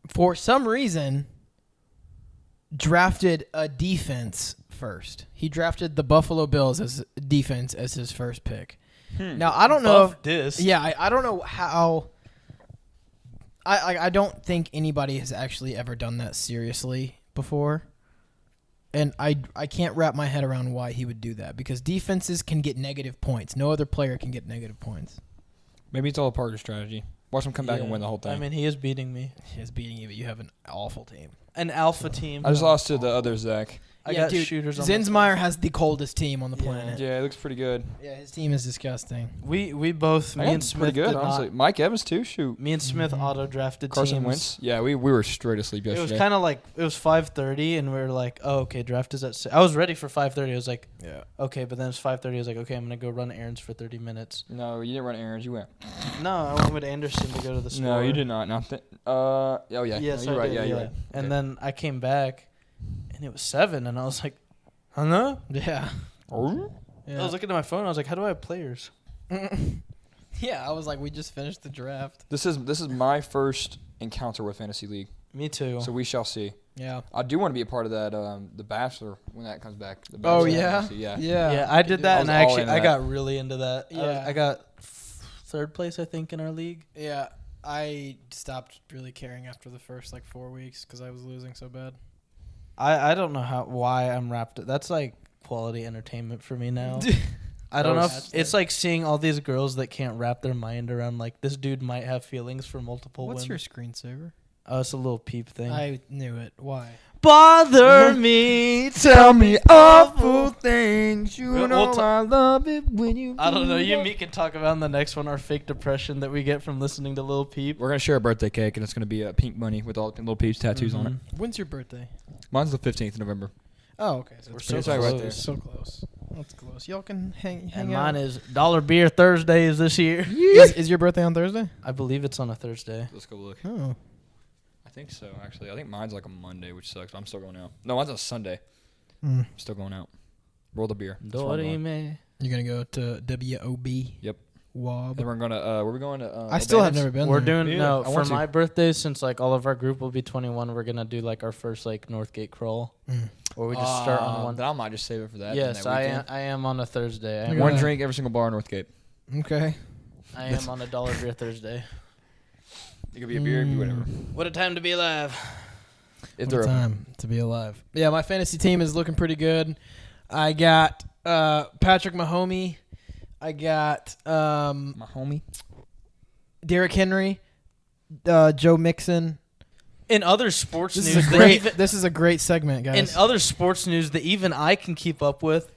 for some reason, drafted a defense first. He drafted the Buffalo Bills as defense as his first pick. Now I don't know. I don't know how. I don't think anybody has actually ever done that seriously before. And I can't wrap my head around why he would do that, because defenses can get negative points. No other player can get negative points. Maybe it's all a part of your strategy. Watch him come back and win the whole thing. I mean, he is beating me. He is beating you, but you have an awful team. An alpha team. I just lost to the other Zach. I got shooters on my Zinsmeyer has the coldest team on the planet. Yeah, it looks pretty good. Yeah, his team is disgusting. We both, me and Smith, pretty good, did honestly. not- Mike Evans too. Shoot. Me and Smith auto drafted Carson teams. Wentz. Yeah, we were straight asleep It yesterday. was kind of like it was 5:30, and we were like, "Oh, okay, draft is at 6." I was ready for 5:30. I was like, Yeah. "Okay," but then it's 5:30. I was like, "Okay, I'm gonna go run errands for 30 minutes." No, you didn't run errands. You went. No, I went with Anderson to go to the store. No, you did not. Oh yeah. Yes, no, you're I right. did, Yeah, you're right. And Okay. then I came back, and it was 7, and I was like, "Huh?" Yeah. Oh? I was looking at my phone. I was like, "How do I have players?" Yeah, I was like, we just finished the draft. This is my first encounter with Fantasy League, Me too. so we shall see. Yeah. I do want to be a part of that, The Bachelor, when that comes back. The Oh, Bachelor yeah? Fantasy, yeah. Yeah, I did that, I and was I all actually into I that. got really into that. Yeah. I got 3rd place, I think, in our league. Yeah. I stopped really caring after the first 4 weeks because I was losing so bad. I don't know why I'm wrapped. That's like quality entertainment for me now. I don't know if it's like seeing all these girls that can't wrap their mind around like this dude might have feelings for multiple What's your women. screensaver? Oh, it's a little peep thing. I knew it. Why? Bother me, Tell me awful things. You We'll know ta- I love it when you. I don't know. do You that. and me can talk about in the next one our fake depression that we get from listening to Lil Peep. We're gonna share a birthday cake, and it's gonna be a pink bunny with all Little Peeps tattoos on it. When's your birthday? Mine's the 15th of November. Oh, okay. So We're it's so pretty close. Right close. there. So close. That's close. Y'all can hang And out. mine is Dollar Beer Thursdays this year. Is your birthday on Thursday? I believe it's on a Thursday. Let's go look. Oh. I think so, actually. I think mine's like a Monday, which sucks, but I'm still going out. No, mine's on a Sunday. Mm. I'm still going out. Roll the beer. That's where I'm going. Dorime. You're gonna go to WOB. Yep. Wob. Then we're gonna. Where we going to? I still have O'Bannon's? never been. We're there. doing Yeah, no I for want to. my birthday since like all of our group will be 21. We're gonna do like our first like Northgate crawl, where we just start on one. Then I might just save it for that. Yes, that weekend. I am on a Thursday. I You're am, One gonna- drink every single bar in Northgate. Okay. I am on a Dollar Beer Thursday. It could be a beer, it could be whatever. What a time to be alive! If What they're a open. time to be alive. Yeah, my fantasy team is looking pretty good. I got Patrick Mahomes. I got My homie. Derrick Henry, Joe Mixon. In other sports This news, is a that great. even- This is a great segment, in guys. other sports news that even I can keep up with,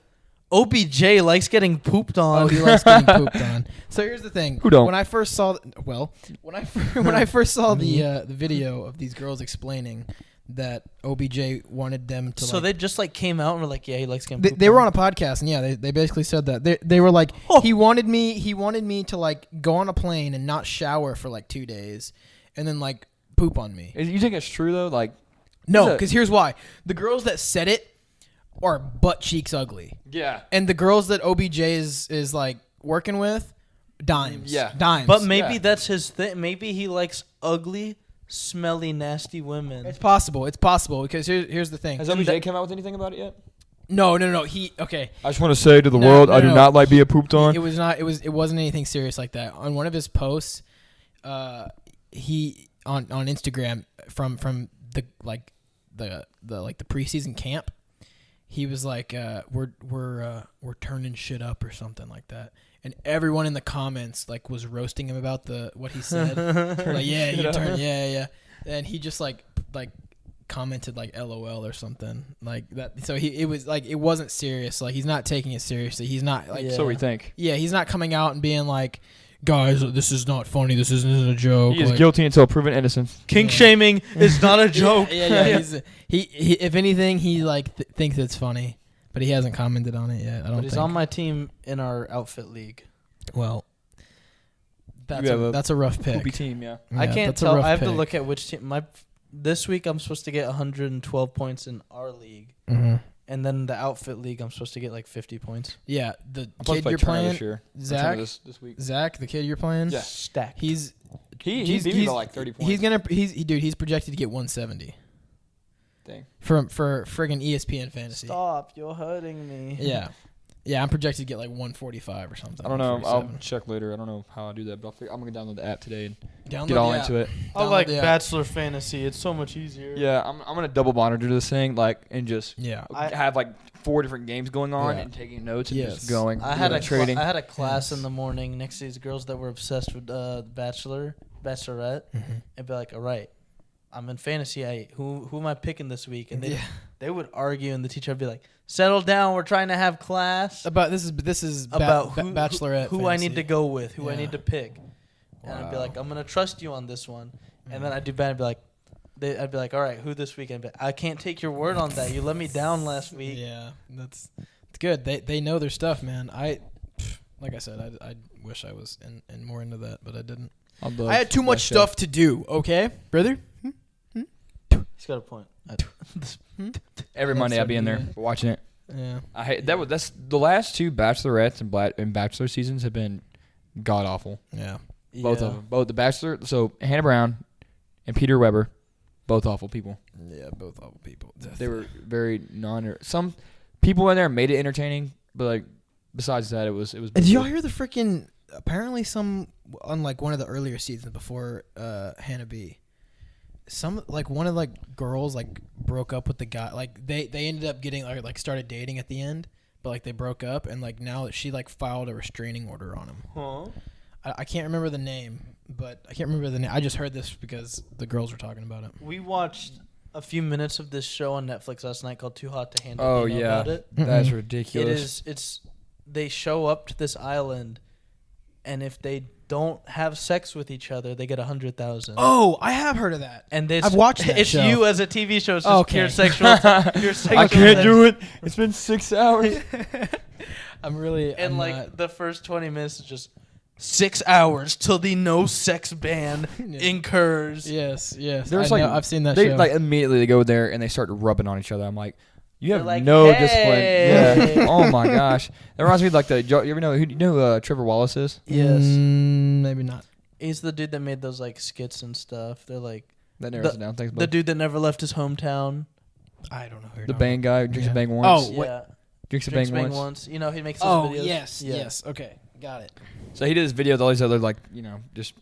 OBJ likes getting pooped on. Oh, he likes getting pooped on. So here's the thing. Who don't? When I first saw, when I first saw the video of these girls explaining that OBJ wanted them to, So like, they just like came out and were like, "Yeah, he likes getting." they, pooped they were on. on a podcast, and yeah, they basically said that they were like, Oh. he wanted me to like go on a plane and not shower for like 2 days, and then like poop on me. You think it's true though? Like, No, Is it- because here's why: the girls that said it are butt cheeks ugly. yeah. And the girls that OBJ is like working with, dimes. Yeah. Dimes. But maybe Yeah. that's his thing. Maybe he likes ugly, smelly, nasty women. it's possible. It's possible because here's the thing. Has OBJ come out with anything about it yet? No. He okay. I just want to say to the No, world, no, I do no. not like being pooped on. It was not. It wasn't anything serious like that. On one of his posts, he on Instagram from the preseason camp, he was like, we're turning shit up or something like that. And everyone in the comments like was roasting him about what he said. Like, yeah, you turn, yeah. And he just like commented like LOL or something like that. So it was like it wasn't serious. Like he's not taking it seriously. He's not like Yeah. So we think. yeah, he's not coming out and being like, guys, this is not funny. This isn't a joke. He is like, guilty until proven innocent. Kink Yeah. shaming is not a joke. Yeah. He if anything, he like thinks it's funny, but he hasn't commented on it yet. I don't But he's think. on my team in our outfit league. Well, You have a that's a rough pick. Poopy team, yeah. I Yeah, can't that's a tell. rough I have to pick. look at which team. This week I'm supposed to get 112 points in our league, Mhm. and then the outfit league I'm supposed to get like 50 points. Yeah, the I'm supposed to kid play you're Turner playing, this year. Turner Zach. this week. Zach, the kid you're playing. Yeah. Stacked. He's He he's- beat me he's- by like 30 points. he's projected to get 170 Dang. for friggin' ESPN fantasy. Stop! You're hurting me. Yeah, I'm projected to get like 145 or something. I don't know. I'll 147. check later. I don't know how I do that, but I'm going to download the app today and Download get all the into app. it. I Download like the app. Bachelor Fantasy. It's so much easier. Yeah, I'm going to double monitor this thing and just Yeah. have like 4 different games going on Yeah. and taking notes and Yes. just going. I had a trading. I had a class Yes. in the morning next to these girls that were obsessed with Bachelorette, Mhm. and be like, "All right, I'm in fantasy. Who am I picking this week?" And they would argue, and the teacher would be like, "Settle down. We're trying to have class About this is about who, Bachelorette. who I need fantasy. to go with, who I Yeah. need to pick." And I'd be Wow. like, "I'm gonna trust you on this one," and then I'd do bad. I'd be like, "All right, who this week?" I'd be like, I can't take your word on that. You let me down last week. Yeah, it's good. They know their stuff, man. Like I said, I wish I was in more into that, but I didn't. I had too much stuff to do. Okay, brother. He's got a point. Every Yeah, Monday so I'll be in do there you. watching it. Yeah. I hate that. That's the last 2 Bachelorettes and Bachelor seasons have been god awful. Yeah. Both of them. Both the Bachelor. So Hannah Brown and Peter Weber, both awful people. Yeah, both awful people. They were very Some people in there made it entertaining, but like besides that, it was. Did y'all hear the freaking? Apparently, some on like one of the earlier seasons before Hannah B. Some like one of like girls like broke up with the guy. Like they ended up getting like started dating at the end. but like they broke up, and like now that she like filed a restraining order on him. Huh? I can't remember the name, but I can't remember the name. I just heard this because the girls were talking about it. We watched a few minutes of this show on Netflix last night called Too Hot to Handle. Oh Do you know yeah, about it? that's Mm-mm. ridiculous. It's they show up to this island, and if they don't have sex with each other, they get 100,000. Oh, I have heard of that. And this, I've watched that it's show. you as a TV show. It's just Okay. pure sexual. Pure sexual I can't sex. do it. It's been 6 hours. I'm really And I'm like not- the first 20 minutes is just 6 hours till the no sex ban Yeah. incurs. yes. There's I've seen that they show. like immediately they go there and they start rubbing on each other. I'm like, you have They're like, no "Hey." discipline. Yeah. Oh my gosh. That reminds me of like you ever know who Trevor Wallace is? Yes. Maybe not. He's the dude that made those like skits and stuff. They're like That narrows it down. Thanks, the bud. dude that never left his hometown. I don't know who you're The talking bang guy drinks Yeah. a bang once. Oh, what? Yeah. Drinks a Drinks bang bang once. once. You know, he makes those Oh, videos. yes. Yeah. Yes. Okay. Got it. So he did this video with all these other like just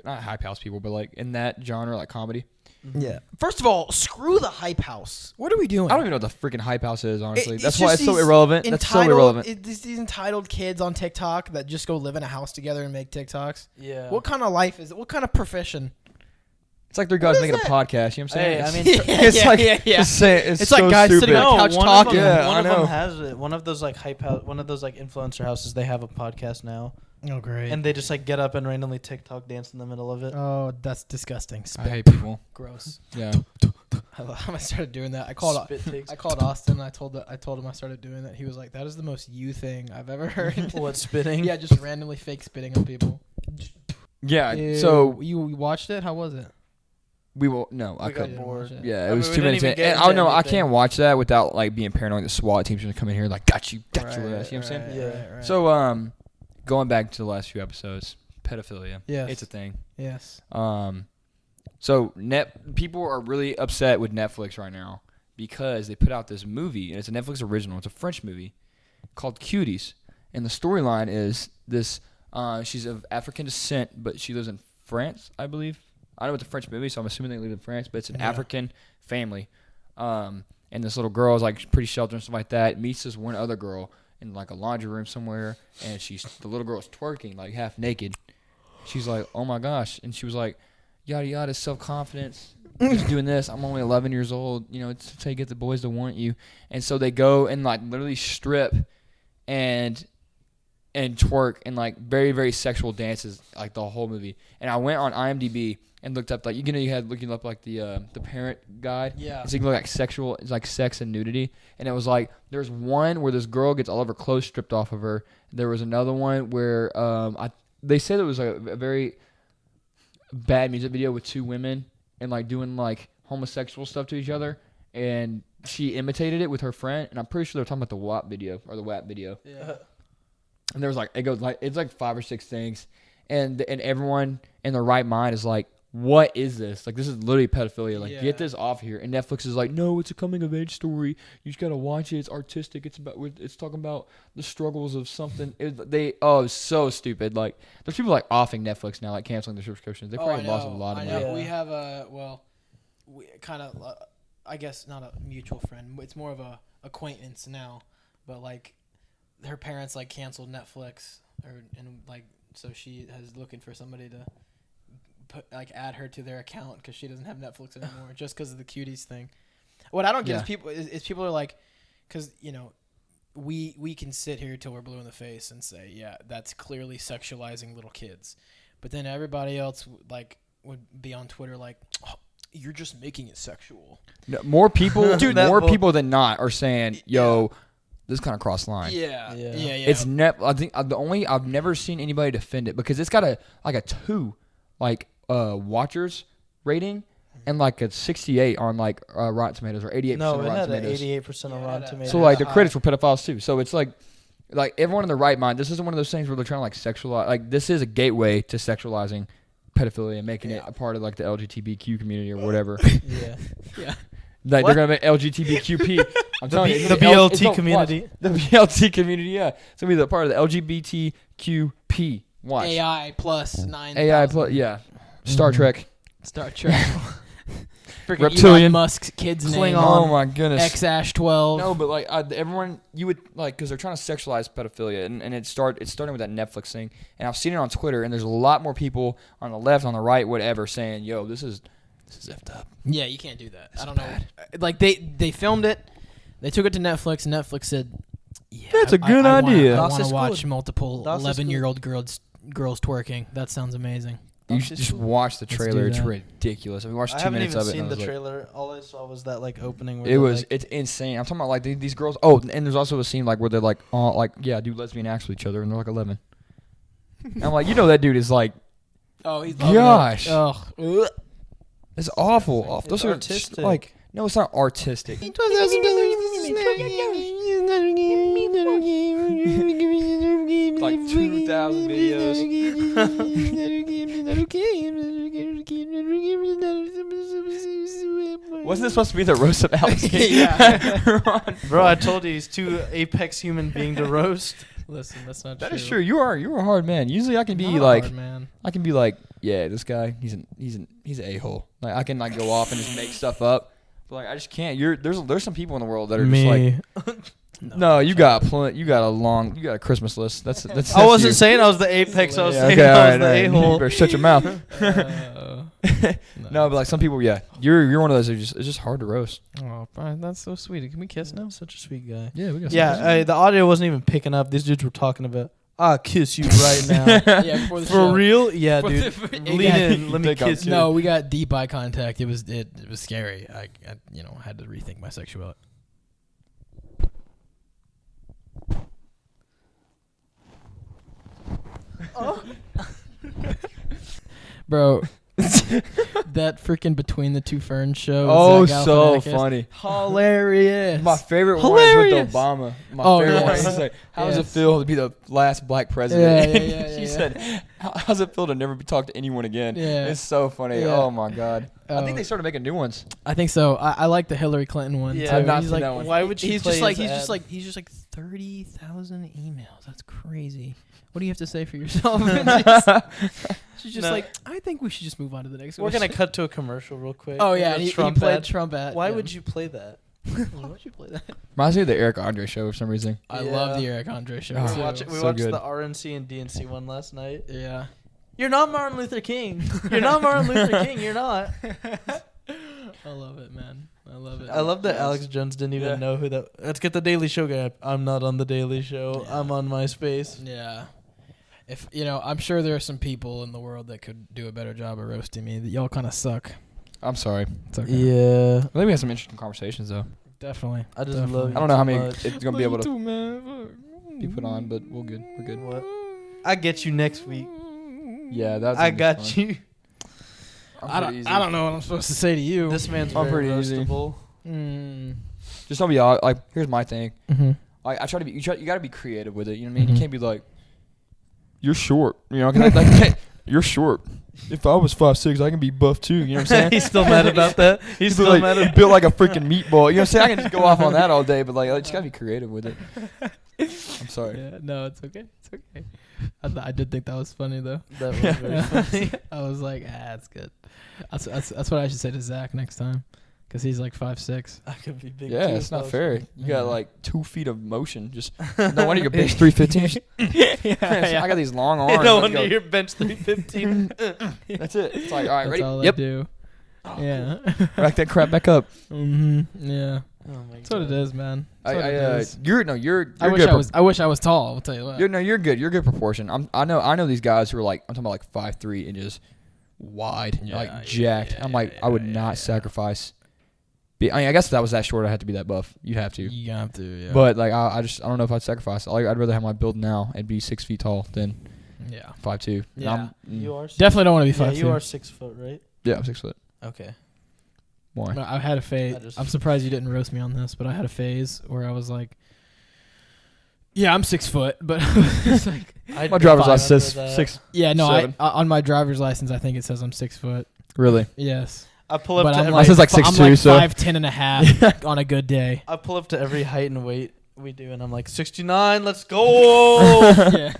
not hype house people, but like in that genre like comedy. Mhm. Yeah. First of all, screw the hype house. What are we doing? I don't even know what the freaking hype house is, honestly. It's That's why just it's so these irrelevant. That's so irrelevant. These entitled kids on TikTok that just go live in a house together and make TikToks. Yeah. What kind of life is it? What kind of profession? It's like they're guys What making is a podcast. You know what I'm saying? Hey, I It's- mean, it's like yeah. just say it. It's like so guys sitting stupid. on a couch one talking. Of them, Yeah, one I of them know. has it. One of those like hype house, one of those like influencer houses. They have a podcast now, Oh, great. and they just like get up and randomly TikTok dance in the middle of it. Oh, that's disgusting. I Spit. hate people. Gross. Yeah. I started doing that. I called Austin. I told him I started doing that. He was like, "That is the most you thing I've ever heard." What, spitting? Yeah, just randomly fake spitting on people. Yeah. Ew. So you watched it? How was it? we will. No, I We got couldn't. bored. Yeah, I it mean, was we 2 didn't minutes even in. get And into I know I anything. can't watch that without like being paranoid. The SWAT team's gonna come in here like, got you your ass. You know what I'm saying? Yeah. So going back to the last few episodes, pedophilia. Yes. It's a thing. Yes. So people are really upset with Netflix right now because they put out this movie, and it's a Netflix original. It's a French movie called Cuties, and the storyline is this: she's of African descent, but she lives in France, I believe. I know it's a French movie, so I'm assuming they live in France, but it's an Yeah. African family. And this little girl is like pretty sheltered and stuff like that. Meets this one other girl in like a laundry room somewhere, and the little girl is twerking like half naked. She's like, "Oh my gosh!" And she was like, "Yada yada, self-confidence. Just doing this. I'm only 11 years old. You know, it's how you get the boys to want you." And so they go and like literally strip and twerk and like very very sexual dances like the whole movie. And I went on IMDb and looked up like you had looking up like the parent guide. Yeah. So you can look like sexual, it's like sex and nudity. And it was like there's one where this girl gets all of her clothes stripped off of her. There was another one where they said it was a very bad music video with two women and like doing like homosexual stuff to each other, and she imitated it with her friend, and I'm pretty sure they were talking about the WAP video or the WAP video. Yeah. And there was like it's like 5 or 6 things, and everyone in their right mind is like, what is this? Like, this is literally pedophilia. Like, Yeah. get this off here. And Netflix is like, no, it's a coming of age story. You just gotta watch it. It's artistic. It's talking about the struggles of something. It's so stupid. Like, there's people like offing Netflix now, like canceling their subscriptions. They probably lost a lot of I money. know. Yeah. We have we kind of, I guess not a mutual friend. It's more of a acquaintance now. But like, her parents like canceled Netflix, and like, so she is looking for somebody to add her to their account because she doesn't have Netflix anymore, just because of the Cuties thing. What I don't get is people are like, because we can sit here till we're blue in the face and say, yeah, that's clearly sexualizing little kids, but then everybody else like would be on Twitter like, oh, you're just making it sexual. No, more people, Dude, more people than not are saying, yo, this kind of crossed line. Yeah. It's I think I've never seen anybody defend it because it's got a 2 watchers rating and like a 68 on like Rotten Tomatoes or 88% No, on it Rotten had an Tomatoes. 88% on Yeah, Rotten Tomatoes. So like the high. critics were pedophiles too. So it's like everyone in their right mind. This isn't one of those things where they're trying to like sexualize. Like, this is a gateway to sexualizing pedophilia and making it a part of like the LGBTQ community or whatever. Yeah. Yeah. Like, What? they're gonna make LGBTQP. I'm telling you, The it's gonna- BLT community. The BLT community, yeah. It's gonna be the part of the LGBTQP. Watch. AI plus 9. AI plus, yeah. Star Trek. Star Trek. Freaking reptilian. Elon Musk's kid's name. Klingon. Oh my goodness. X-12. No, but like everyone, you would like because they're trying to sexualize pedophilia, and it's starting with that Netflix thing. And I've seen it on Twitter, and there's a lot more people on the left, on the right, whatever, saying, "Yo, this is effed up." Yeah, you can't do that. It's I don't bad. know. Like they filmed it, they took it to Netflix, and Netflix said, "Yeah, That's a good I idea." I Das want ist to watch gut. multiple Das ist 11-year-old girls twerking. That sounds amazing." You Das should ist just gut. watch the Let's trailer. do It's that. ridiculous. I mean, watched I 2 haven't minutes even of it. seen and I the was like, trailer. All I saw was that like opening. Where it they're, was. like, It's insane. I'm talking about like these girls. Oh, and there's also a scene like where they're like, oh, like yeah, do lesbian acts with each other, and they're like 11. I'm like, that dude is like, Oh, he's gosh, Ugh. it's awful. It's Those are artistic. like, no, it's not artistic. Like 2,000 videos. Wasn't this supposed to be the roast of Alex? Yeah. Bro, I told you he's too apex human being to roast. Listen, that's not That true. is true. You're a hard man. Usually I can be Not like, hard, man. yeah, this guy, he's an a-hole. Like I can like go off and just make stuff up, but like I just can't. There's some people in the world that are just like, no, you got a Christmas list. That's I wasn't you. saying I was the apex. I was Yeah, saying okay, I was alright, the alright. You a-hole. better shut your mouth. No, No, but like some people, yeah, you're one of those. It's just hard to roast. Oh, Brian, that's so sweet. Can we kiss now? Such a sweet guy. Yeah, we got. Yeah, the audio wasn't even picking up. These dudes were talking about, "I'll kiss you right now." Yeah, before the For show. real? Yeah, For dude. the- Lean in. Let me Take off. kiss you. No, we got deep eye contact. It was scary. I had to rethink my sexuality. Bro, that freaking Between the Two Ferns show. Oh, with Zach so Galifianakis, funny. Hilarious. My favorite Hilarious. one is with Obama. My Oh, favorite one. yes. He's like, "How does it Yes. feel to be the last black president?" Yeah, He yeah. said, "How's it feel to never be talked to anyone again?" Yeah. It's so funny. Yeah. Oh my god. I Oh. think they started making new ones. I think so. I like the Hillary Clinton one. Yeah, too. I've not He's seen like, that one. Why would you he's play just like his he's ad? just like 30,000 emails. That's crazy. What do you have to say for yourself? She's just No. like, I think we should just move on to the next We're one. gonna cut to a commercial real quick. Oh yeah, The and he Trump played ad. Trump at. Why yeah. would you play that? Why would you play that? Reminds me of the Eric Andre show for some reason. I Yeah. love the Eric Andre show. Oh. too. We So watched good. the RNC and DNC one last night. Yeah. You're not Martin Luther King. You're not Martin Luther King. You're not. I love it, man. I love it. I love that Yes. Alex Jones didn't even Yeah. know who that. Let's get the Daily Show guy. I'm not on the Daily Show. Yeah. I'm on MySpace. Yeah. If I'm sure there are some people in the world that could do a better job of roasting me. That y'all kind of suck. I'm sorry. It's okay. Yeah, I think we had some interesting conversations though. Definitely. I just Definitely. love. I don't know how many much. it's gonna be able to to be put on, but we're good. We're good. What? I get you next week. Yeah, that's. I got you. I don't know what I'm supposed to say to you. This man's I'm very pretty easy. roastable. Just don't be like. Here's my thing. Mm-hmm. Like I try to be. You gotta be creative with it. You know what I mean? Mhm. You can't be like, you're short. You know, 'cause like, you're short. If I was 5'6", I can be buff too. You know what I'm saying? He's still mad about that. He's He's still like, mad at built like a freaking meatball. You know what I'm saying? I can just go off on that all day, but like, I just gotta be creative with it. I'm sorry. Yeah, no, it's okay. It's okay. I did think that was funny though. That was very funny. I was like, that's good. That's what I should say to Zach next time, because he's like 5'6". I could be big. Yeah, too it's if I not was fair. funny. You got like 2 feet of motion. Just no wonder your bench 315. I got these long arms. No Let's wonder go. your bench 315. That's it. It's like, all right, That's ready? all Yep. I do. Yeah. Rack that crap back up. Mm-hmm. Yeah. Oh my That's what it is, man. I, That's what it is. you're I wish good. I was. I wish I was tall. I'll tell you what. You're good. You're good proportion. I know these guys who are like, I'm talking about like 5'3" and just wide, Yeah, like yeah, jacked. yeah, I'm like, yeah, I would yeah, not yeah. sacrifice. I mean, I guess if that was that short, I had to be that buff. You'd have to. You have to. Yeah. But like, I don't know if I'd sacrifice. I'd rather have my build now and be 6 feet tall than yeah. 5'2". Yeah. You are Definitely don't want to be Yeah, 5'2". you are 6 foot, right? Yeah, I'm 6 foot. Okay. Why? But I had a phase. I just- I'm surprised you didn't roast me on this, but I had a phase where I was like, "Yeah, I'm 6 foot," but it's like, I'd My driver's fine license under says that. 6. yeah, no, 7. on my driver's license, I think it says I'm 6 foot. Really? Yes, I pull up but to I'm every. Mine says like I'm 6'2", like so 5'10" and a half on a good day. I pull up to every height and weight we do, and I'm like 69. Let's go. Yeah,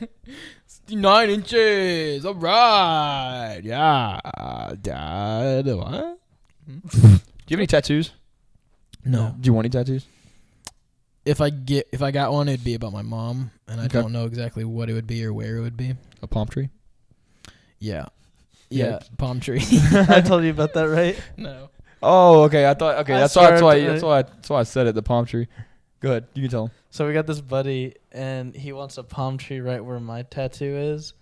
69 inches. All right, yeah, Dad. What? Do you have any tattoos? No. Do you want any tattoos? If I got one, it'd be about my mom, and I Okay. don't know exactly what it would be or where it would be. A palm tree? Yeah. Yeah. Yeah. Palm tree. I told you about that, right? No. Oh, okay. I thought. Okay, I that's swear why to- that's why I said it. The palm tree. Go ahead. You can tell him. So we got this buddy, and he wants a palm tree right where my tattoo is.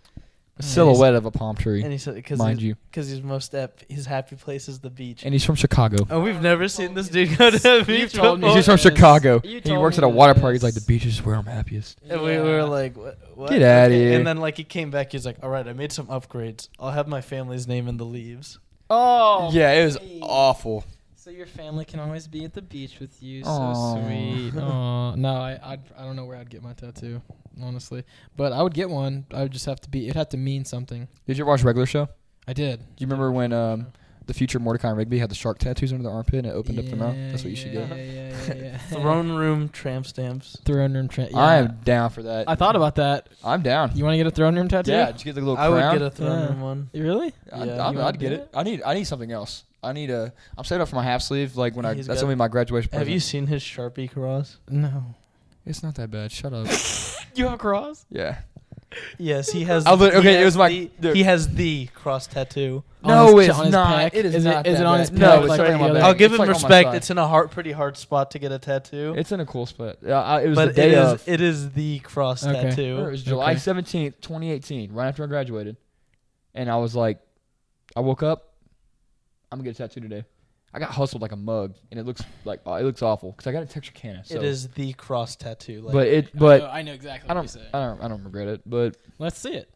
A silhouette of a palm tree, And he said, because mind you. he's most at his happy place is the beach. And he's from Chicago. And we've never seen this dude go to the beach told me before. He's from this. Chicago. You He told works me at a water park. this. He's like, the beach is where I'm happiest. And we were like, what? Get outta here. And then like he came back, he's like, all right, I made some upgrades. I'll have my family's name in the leaves. Oh. Yeah, it was hey. awful. So your family can always be at the beach with you. So Aw. sweet. Aw. No, I don't know where I'd get my tattoo, honestly. But I would get one. I would just have to be. It'd have to mean something. Did you ever watch Regular Show? Do I did. you remember when the future Mordecai and Rigby had the shark tattoos under the armpit and it opened up their mouth? That's what you should get. Yeah. Throne room tramp stamps. Throne room tattoo. I am down for that. I thought about that. I'm down. You want to get a throne room tattoo? Yeah, just get the little I crown. would get a throne Yeah. room one. You really? I'd, Yeah. I'd, You I'd wanna get do it. I need something else. I'm saving up for my half sleeve. Like when He's that's got- gonna be my graduation present. Have you seen his Sharpie cross? No. It's not that bad. Shut up. You have a cross? Yeah. Yes, he has. Okay, he it has was my- the- dude. he has the cross tattoo. No, it's on his not. Peck? It is Is not Is that it on bad. his No, peck, it's like right on my the back. other- I'll give It's him like on my respect. side. It's in a pretty hard spot to get a tattoo. It's in a cool spot. It was But the day of. it is the cross Okay. tattoo. It was July Okay. 17th, 2018, right after I graduated. And I was like, I woke up, I'm going to get a tattoo today. I got hustled like a mug, and it looks awful because I got a Texarkana. So. It is the cross tattoo. Like, But I know exactly I what don't you're saying. I don't regret it. But Let's see it.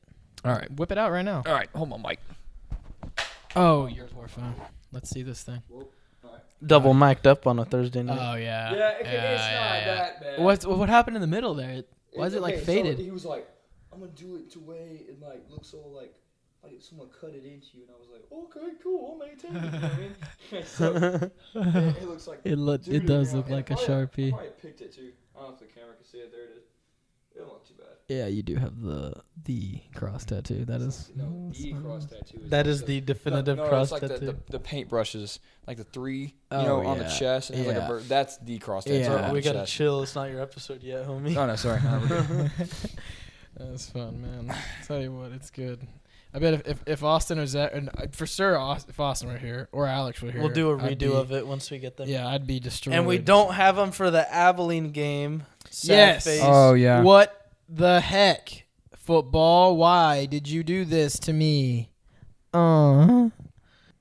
all right, Whip it out right now. hold on, Mike. Oh, yours more fun. Let's see this thing. double mic'd up on a Thursday night. Oh yeah. that bad. What happened in the middle there? Why is it like faded? he was like, I'm gonna do it to way it like looks all like someone cut it into you, and I was like, okay, cool, I'll maintain it. You know what I mean? So, it looks like It does look like a Sharpie. I probably picked it too. I don't know if the camera can see it. There it is. It don't look too bad. Yeah, you do have the cross tattoo. That is. No, the cross tattoo. That is the definitive cross it's like tattoo. the paintbrushes, like the three, Oh, on the yeah. chest. And it has Yeah. like that's the cross tattoo. Yeah. on we the gotta chest. chill. It's not your episode yet, homie. Oh no, sorry. No, we're good. That's fun, man. Tell you what, it's good. I bet if Austin was at, and for sure, if Austin were here or Alex were here, We'll do a I'd redo be- of it once we get them. Yeah, I'd be destroyed. And we don't have them for the Abilene game. Sad Yes. face. Oh yeah. What the heck, football? Why did you do this to me?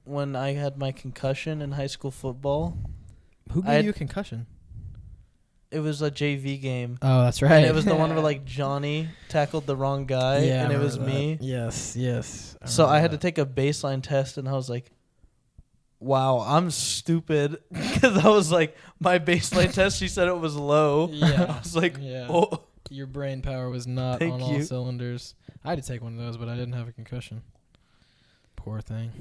When I had my concussion in high school football, Who I gave had- you a concussion? it was a JV game. Oh, that's right. And it was the one where like Johnny tackled the wrong guy, yeah, and I it was remember me. that. Yes. So I had to remember take a baseline test, and I was like, "Wow, I'm stupid," because I was like, my baseline test, she said it was low. Yeah. I was like, Yeah. "Oh, that. Your brain power was not Thank on all you. cylinders. I had to take one of those, but I didn't have a concussion. Poor thing.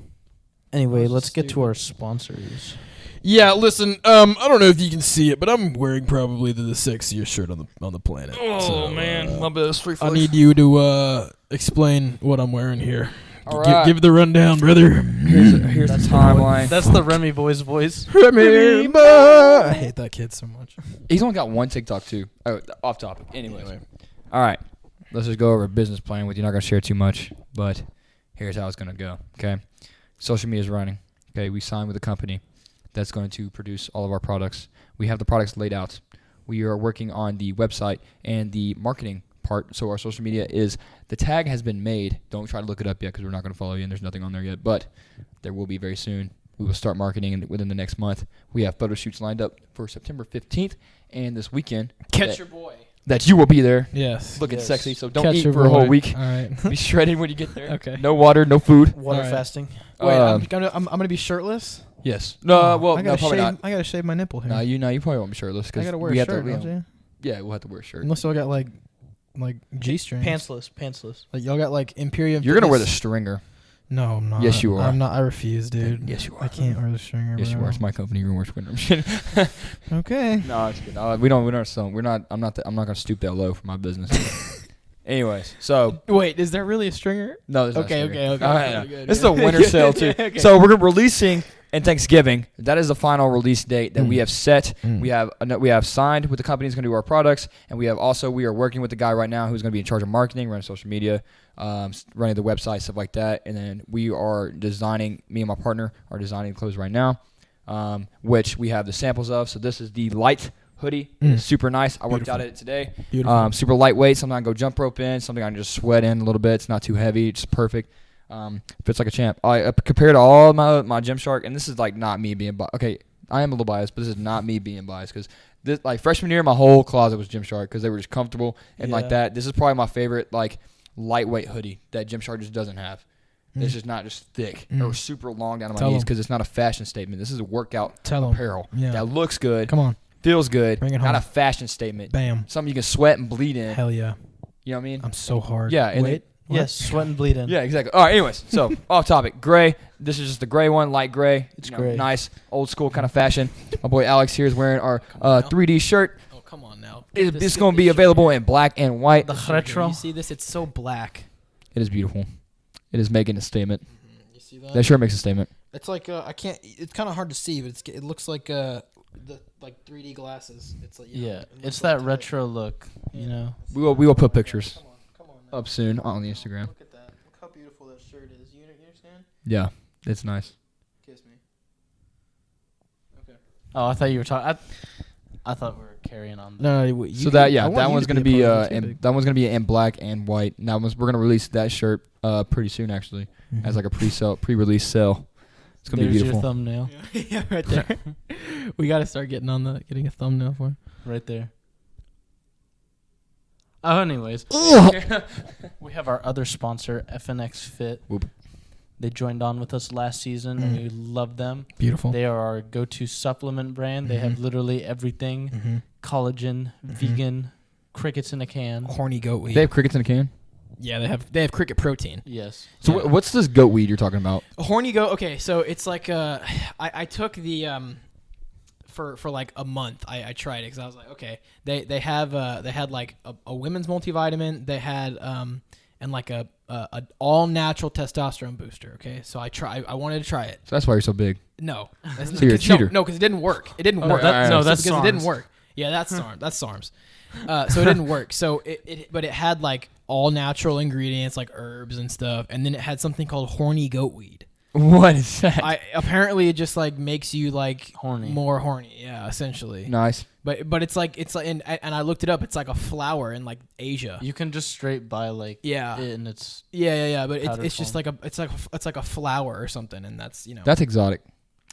Anyway, Those are let's get to stupid. our sponsors. Yeah, listen. I don't know if you can see it, but I'm wearing probably the sexiest shirt on the planet. Oh man, my best free I need you to explain what I'm wearing here. All right. Give the rundown, brother. Here's the timeline. That's the Remy boy's voice. Remember. I hate that kid so much. He's only got one TikTok too. Oh, off topic. Anyway. All right. Let's just go over a business plan with you. Not gonna share too much, but here's how it's gonna go. Okay. Social media is running. Okay. We signed with a company that's going to produce all of our products. We have the products laid out. We are working on the website and the marketing part. So our social media is, the tag has been made. Don't try to look it up yet because we're not going to follow you and there's nothing on there yet. But there will be very soon. We will start marketing within the next month. We have photo shoots lined up for September 15th and this weekend. Catch your boy. That you will be there Yes. looking Yes. sexy. So don't Catch eat your for a whole boy. week. All right. Be shredded when you get there. Okay. No water, no food. Water Alright. fasting. Wait, Um, I'm gonna be shirtless. Yes. No, well, I no, gotta probably shave. not. I gotta shave my nipple here. No, you probably won't be shirtless I because gotta wear we a have shirt, to. don't you? Yeah, we'll have to wear a shirt. Unless y'all got like G-strings. Pantsless. Like y'all got like Imperium. You're gonna wear the Fitness? stringer. No, I'm not. Yes, you are. I'm not. I refuse, dude. Yes, you are. I can't wear the stringer. Yes, you bro. are. It's my company. You're gonna wear stringer. I'm kidding. Okay. No, it's good. We don't. We're not. So we're not. I'm not gonna stoop that low for my business. Anyways, so Wait, is there really a stringer? no. There's not a Okay, stringer. okay. All right, good, this is a winter good. sale too. Okay. So we're releasing and Thanksgiving. That is the final release date that we have set. We have signed with the company who's going to do our products, and we are working with the guy right now who's going to be in charge of marketing, running social media, running the website, stuff like that. And then we are designing. Me and my partner are designing clothes right now, which we have the samples of. So this is the light hoodie. It's super nice. I worked out at it today. Beautiful. Super lightweight. Something I can go jump rope in. Something I can just sweat in a little bit. It's not too heavy. It's perfect. Fits like a champ. Compared to all my Gymshark, and this is like not me being okay. I am a little biased, but this is not me being biased because this like freshman year, my whole closet was Gymshark because they were just comfortable and like that. This is probably my favorite like lightweight hoodie that Gymshark just doesn't have. It's just not just thick or super long down to my knees because it's not a fashion statement. This is a workout apparel that looks good. Come on. Feels good. Bring it not home. a fashion statement. Bam. Something you can sweat and bleed in. Hell yeah. You know what I mean? I'm so hard. Yeah. And Wait. Yes, sweat and bleed in. yeah, exactly. All right, anyways. So, off topic. Gray. This is just the gray one, light gray. It's gray. Nice, old school kind of fashion. My boy Alex here is wearing our 3D shirt. Oh, come on now. It's going to be available in black and white. The retro. You see this? It's so black. It is beautiful. It is making a statement. You see that? That shirt makes a statement. It's like I can't. It's kind of hard to see, but it looks like the 3D glasses. It's like It's that retro look. You know. We will put pictures Come on now. up soon on the Instagram. Look at that. Look how beautiful that shirt is. You understand? Yeah, it's nice. Kiss me. Okay. Oh, I thought you were talking. I thought we were carrying on. No. So that one's gonna be in black and white. Now we're gonna release that shirt pretty soon actually as like a pre-release sale. It's gonna be There's beautiful. your thumbnail. Yeah, right there. We got to start getting a thumbnail for it. Right there. Oh, anyways. We have our other sponsor, FNX Fit. Whoop. They joined on with us last season, and we love them. Beautiful. They are our go-to supplement brand. They have literally everything. Collagen, vegan, crickets in a can. Horny goat weed. They have crickets in a can. Yeah, they have cricket protein. Yes. So what's this goat weed you're talking about? A horny goat. Okay, so it's like I took the for like a month. I tried it because I was like, okay, they had like a women's multivitamin. They had and like a all natural testosterone booster. Okay, so I wanted to try it. So that's why you're so big. No, So you're a cheater. No, because it didn't work. It didn't work. that's because it didn't SARMs. work. Yeah, that's SARMs. That's SARMs. So it didn't work. So but it had like all natural ingredients like herbs and stuff, and then it had something called horny goat weed. What is that? Apparently it just like makes you like Horny. more horny. Yeah, essentially. Nice. But it's like and I looked it up. It's like a flower in like Asia. You can just straight buy like it, and it's Yeah. But powder it's just form. like it's like a flower or something, and that's That's exotic.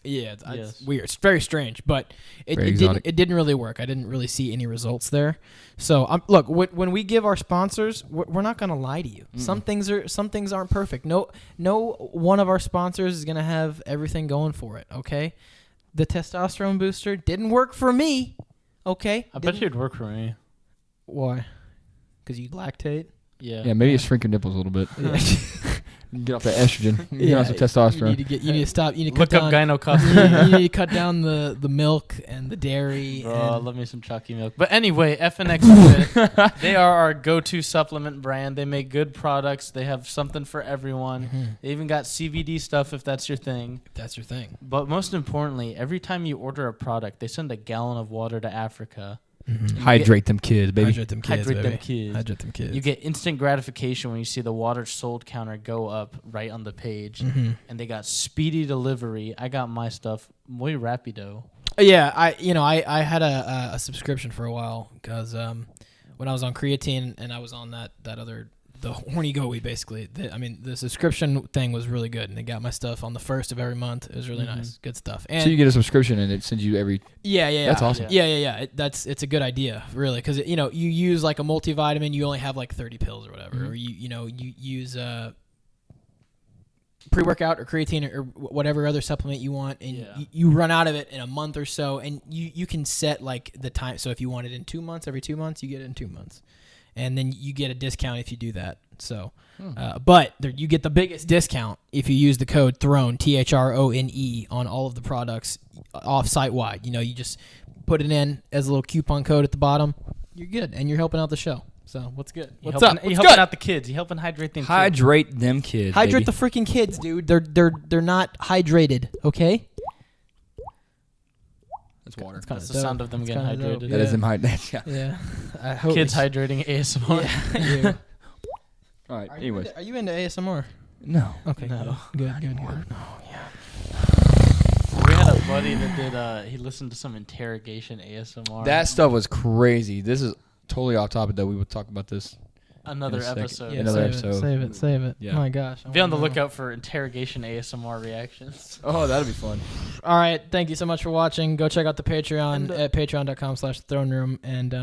yeah, it's Yes. weird. It's very strange, but Very exotic. it didn't really work. I didn't really see any results there. So look, when we give our sponsors, we're not gonna lie to you. Some things aren't perfect. No one of our sponsors is gonna have everything going for it. Okay, the testosterone booster didn't work for me. Okay, I bet it'd work for me. Why? Because you lactate. Yeah. Yeah, maybe shrink your nipples a little bit. Get off that estrogen. Get on some testosterone. You need to stop. You need to Look cut up down. gynocostomy. You need to cut down the milk and the dairy. Oh, I and love me some chalky milk. But anyway, FNX Fit, they are our go-to supplement brand. They make good products. They have something for everyone. They even got CBD stuff if that's your thing. that's your thing. But most importantly, every time you order a product, they send a gallon of water to Africa. Hydrate them kids, baby. Hydrate them kids. Hydrate them baby. kids. Hydrate them kids. You get instant gratification when you see the water sold counter go up right on the page. And they got speedy delivery. I got my stuff muy rapido. Yeah, I had a subscription for a while because when I was on creatine and I was on the horny goat weed basically. The subscription thing was really good, and they got my stuff on the 1st of every month. It was really nice, good stuff. And So you get a subscription and it sends you every. yeah. That's awesome. Yeah. It's a good idea, really, because you use like a multivitamin, you only have like 30 pills or whatever, or you use pre-workout or creatine or whatever other supplement you want, and you run out of it in a month or so, and you can set like the time. So if you want it in 2 months, every 2 months, you get it in 2 months, and then you get a discount if you do that. So, but you get the biggest discount if you use the code THRONE THRONE on all of the products off site wide. You just put it in as a little coupon code at the bottom. You're good, and you're helping out the show. So what's good? You What's helping, up? You What's helping good? out the kids. You helping hydrate them kids. Hydrate them kids. Hydrate baby. the freaking kids, dude. They're not hydrated. Okay. It's water. It's kinda That's the dope. sound of them It's getting kinda dope. hydrated. That is in my yeah. Yeah. I hope Kids it's- hydrating ASMR. Yeah. All right. Are Anyways, you into ASMR? no. Okay. No. Good. Good. We had a buddy that did. He listened to some interrogation ASMR. That stuff was crazy. This is totally off topic, though. We will talk about this. another in a second. episode. Yeah, Another save episode. Save it. Yeah. My gosh. I Be on the wanna know. lookout for interrogation ASMR reactions. Oh, that'd be fun. All right. Thank you so much for watching. Go check out the Patreon And, at patreon.com/throne room. And